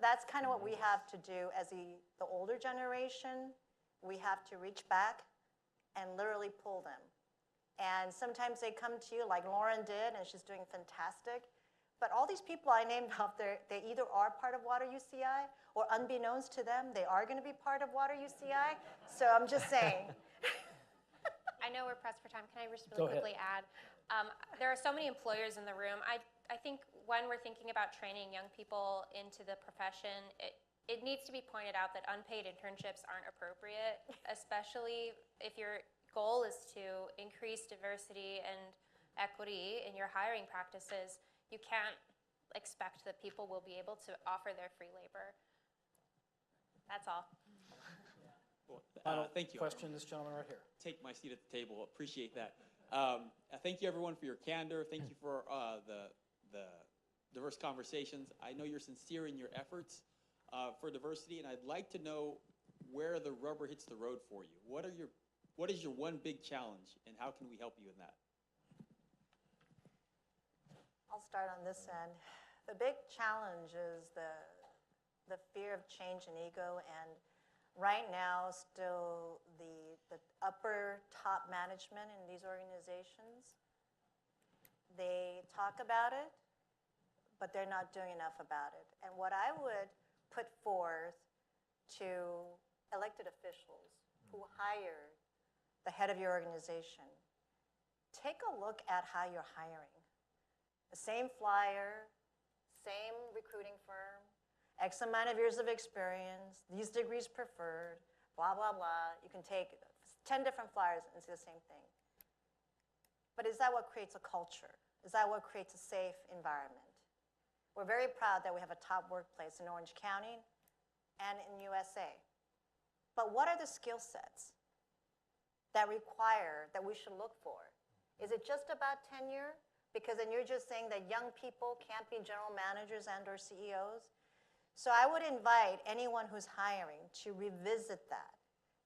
That's kind of what we have to do as the older generation. We have to reach back and literally pull them. And sometimes they come to you like Lauren did, and she's doing fantastic. But all these people I named up there, they either are part of Water UCI, or unbeknownst to them, they are going to be part of Water UCI. So I'm just saying. I know we're pressed for time. Can I just Go really ahead. quickly add? There are so many employers in the room. I think when we're thinking about training young people into the profession, it needs to be pointed out that unpaid internships aren't appropriate, especially if your goal is to increase diversity and equity in your hiring practices. You can't expect that people will be able to offer their free labor. That's all. Well, thank you. Question, this gentleman right here. Take my seat at the table. Appreciate that. Thank you, everyone, for your candor. Thank you for the diverse conversations. I know you're sincere in your efforts for diversity, and I'd like to know where the rubber hits the road for you. What is your one big challenge, and how can we help you in that? I'll start on this end. The big challenge is the fear of change and ego, and right now still the upper top management in these organizations, they talk about it, but they're not doing enough about it. And what I would put forth to elected officials who hire the head of your organization, take a look at how you're hiring. The same flyer, same recruiting firm, X amount of years of experience, these degrees preferred, blah, blah, blah. You can take 10 different flyers and see the same thing. But is that what creates a culture? Is that what creates a safe environment? We're very proud that we have a top workplace in Orange County and in USA. But what are the skill sets that we should look for? Is it just about tenure? Because then you're just saying that young people can't be general managers and or CEOs. So I would invite anyone who's hiring to revisit that,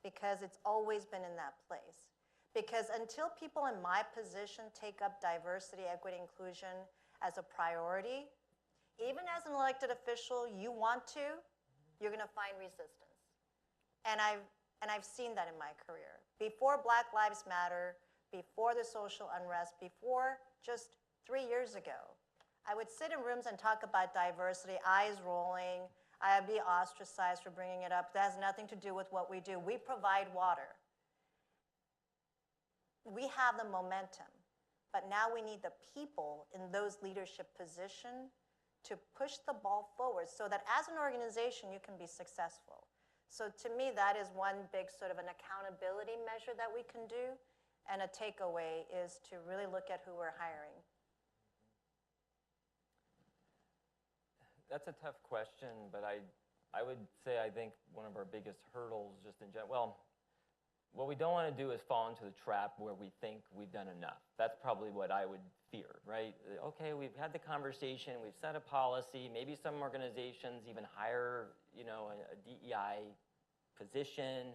because it's always been in that place. Because until people in my position take up diversity, equity, inclusion as a priority, even as an elected official, you're going to find resistance. And I've seen that in my career. Before Black Lives Matter, before the social unrest, before just 3 years ago, I would sit in rooms and talk about diversity, eyes rolling. I'd be ostracized for bringing it up. That has nothing to do with what we do. We provide water. We have the momentum, but now we need the people in those leadership positions to push the ball forward so that as an organization, you can be successful. So to me, that is one big sort of an accountability measure that we can do. And a takeaway is to really look at who we're hiring. That's a tough question, but I would say I think one of our biggest hurdles just in general, well, what we don't want to do is fall into the trap where we think we've done enough. That's probably what I would fear, right? Okay, we've had the conversation, we've set a policy, maybe some organizations even hire, a DEI position,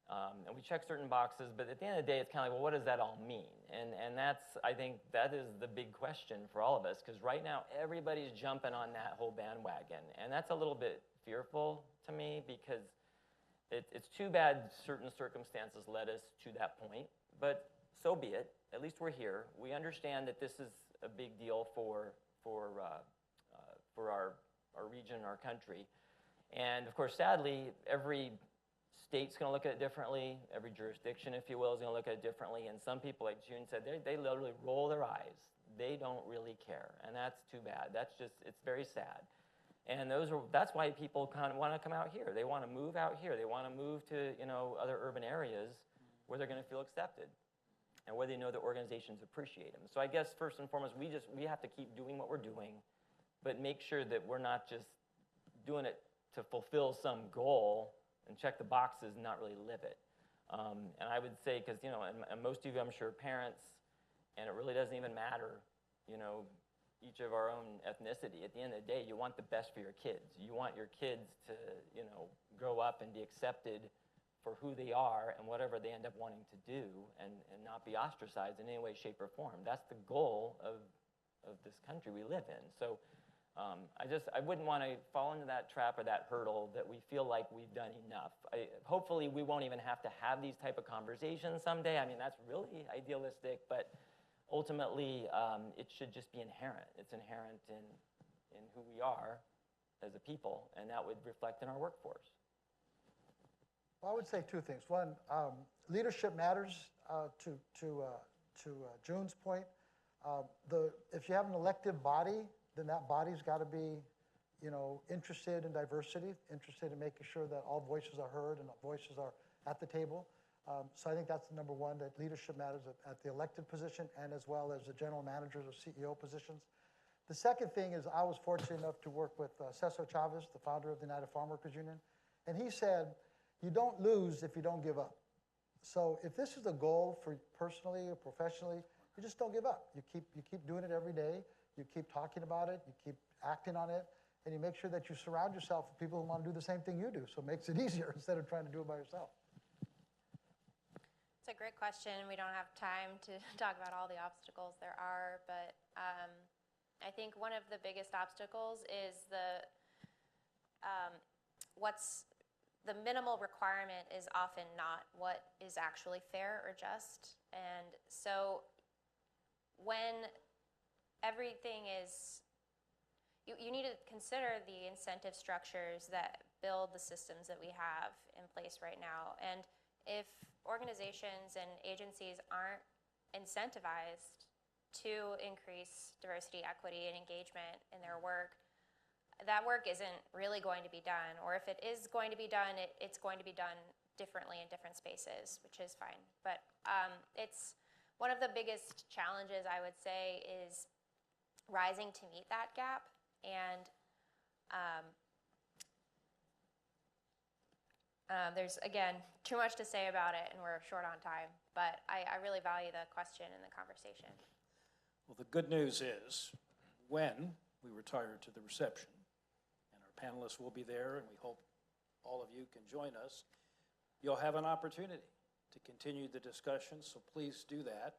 and we check certain boxes, but at the end of the day, it's kind of like, well, what does that all mean? And I think that is the big question for all of us, because right now, everybody's jumping on that whole bandwagon, and that's a little bit fearful to me, because it's too bad certain circumstances led us to that point, but so be it. At least we're here. We understand that this is a big deal for our region, our country. And of course, sadly, every state's going to look at it differently. Every jurisdiction, if you will, is going to look at it differently. And some people, like June said, they literally roll their eyes. They don't really care, and that's too bad. It's very sad. And that's why people kind of want to come out here. They want to move out here. They want to move to other urban areas where they're going to feel accepted and where they know the organizations appreciate them. So I guess first and foremost, we have to keep doing what we're doing, but make sure that we're not just doing it to fulfill some goal and check the boxes and not really live it. And I would say, because, you know, and most of you, I'm sure, parents, and it really doesn't even matter, you know, each of our own ethnicity. At the end of the day, you want the best for your kids. You want your kids to, you know, grow up and be accepted for who they are and whatever they end up wanting to do, and not be ostracized in any way, shape, or form. That's the goal of this country we live in. So I wouldn't want to fall into that trap or that hurdle that we feel like we've done enough. Hopefully we won't even have to have these type of conversations someday. I mean, that's really idealistic, but ultimately it should just be inherent. It's inherent in who we are as a people, and that would reflect in our workforce. Well, I would say two things. One, leadership matters. To June's point, if you have an elected body, then that body's got to be, you know, interested in diversity, interested in making sure that all voices are heard and all voices are at the table. So I think that's number one, that leadership matters at the elected position and as well as the general managers or CEO positions. The second thing is I was fortunate enough to work with Cesar Chavez, the founder of the United Farm Workers Union, and he said, you don't lose if you don't give up. So if this is a goal for personally or professionally, you just don't give up. You keep doing it every day. You keep talking about it. You keep acting on it. And you make sure that you surround yourself with people who want to do the same thing you do. So it makes it easier instead of trying to do it by yourself. It's a great question. We don't have time to talk about all the obstacles there are, but I think one of the biggest obstacles is the minimal requirement is often not what is actually fair or just. And so when everything is, you need to consider the incentive structures that build the systems that we have in place right now. And if organizations and agencies aren't incentivized to increase diversity, equity, and engagement in their work, that work isn't really going to be done. Or if it is going to be done, it's going to be done differently in different spaces, which is fine. But it's one of the biggest challenges, I would say, is rising to meet that gap. And there's, again, too much to say about it, and we're short on time. But I really value the question and the conversation. Well, the good news is when we retire to the reception, and our panelists will be there, and we hope all of you can join us, you'll have an opportunity to continue the discussion, so please do that.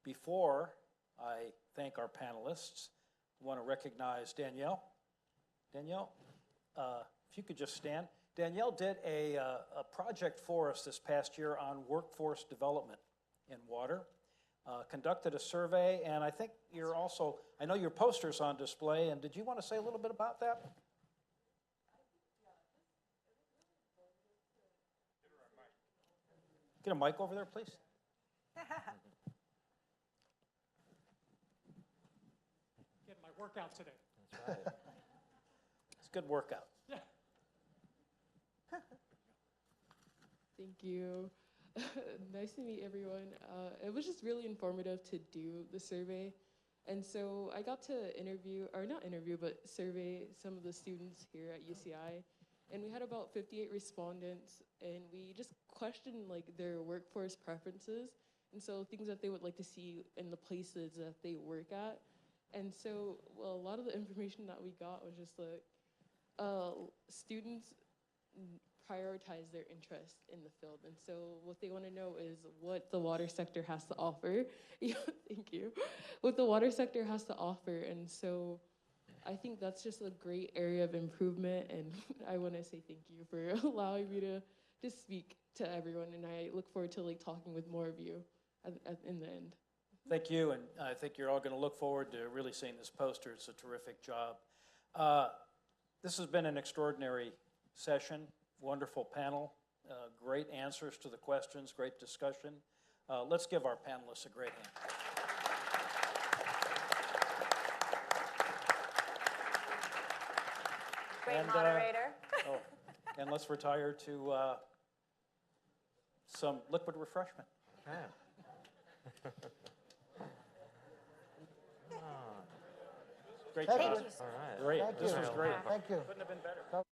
Before I thank our panelists, I want to recognize Danielle. Danielle, if you could just stand. Danielle did a project for us this past year on workforce development in water, conducted a survey, and I think you're also, I know your poster's on display, and did you want to say a little bit about that? Get a mic over there, please. Get my workout today. That's right. It's a good workout. Yeah. Thank you. Nice to meet everyone. It was just really informative to do the survey. And so I got to interview, or not interview, but survey some of the students here at UCI. And we had about 58 respondents, and we just questioned like their workforce preferences. And so things that they would like to see in the places that they work at. And so, well, a lot of the information that we got was just like, students prioritize their interest in the field. And so what they want to know is what the water sector has to offer. Yeah, thank you. What the water sector has to offer. And so I think that's just a great area of improvement. And I want to say thank you for allowing me to speak to everyone. And I look forward to like talking with more of you in the end. Thank you, and I think you're all going to look forward to really seeing this poster. It's a terrific job. This has been an extraordinary session, wonderful panel, great answers to the questions, great discussion. Let's give our panelists a great hand. Great moderator. And let's retire to some liquid refreshment. Yeah. Great Thank job. you. All right. Great. Thank This you. was great. Thank you. Couldn't have been better.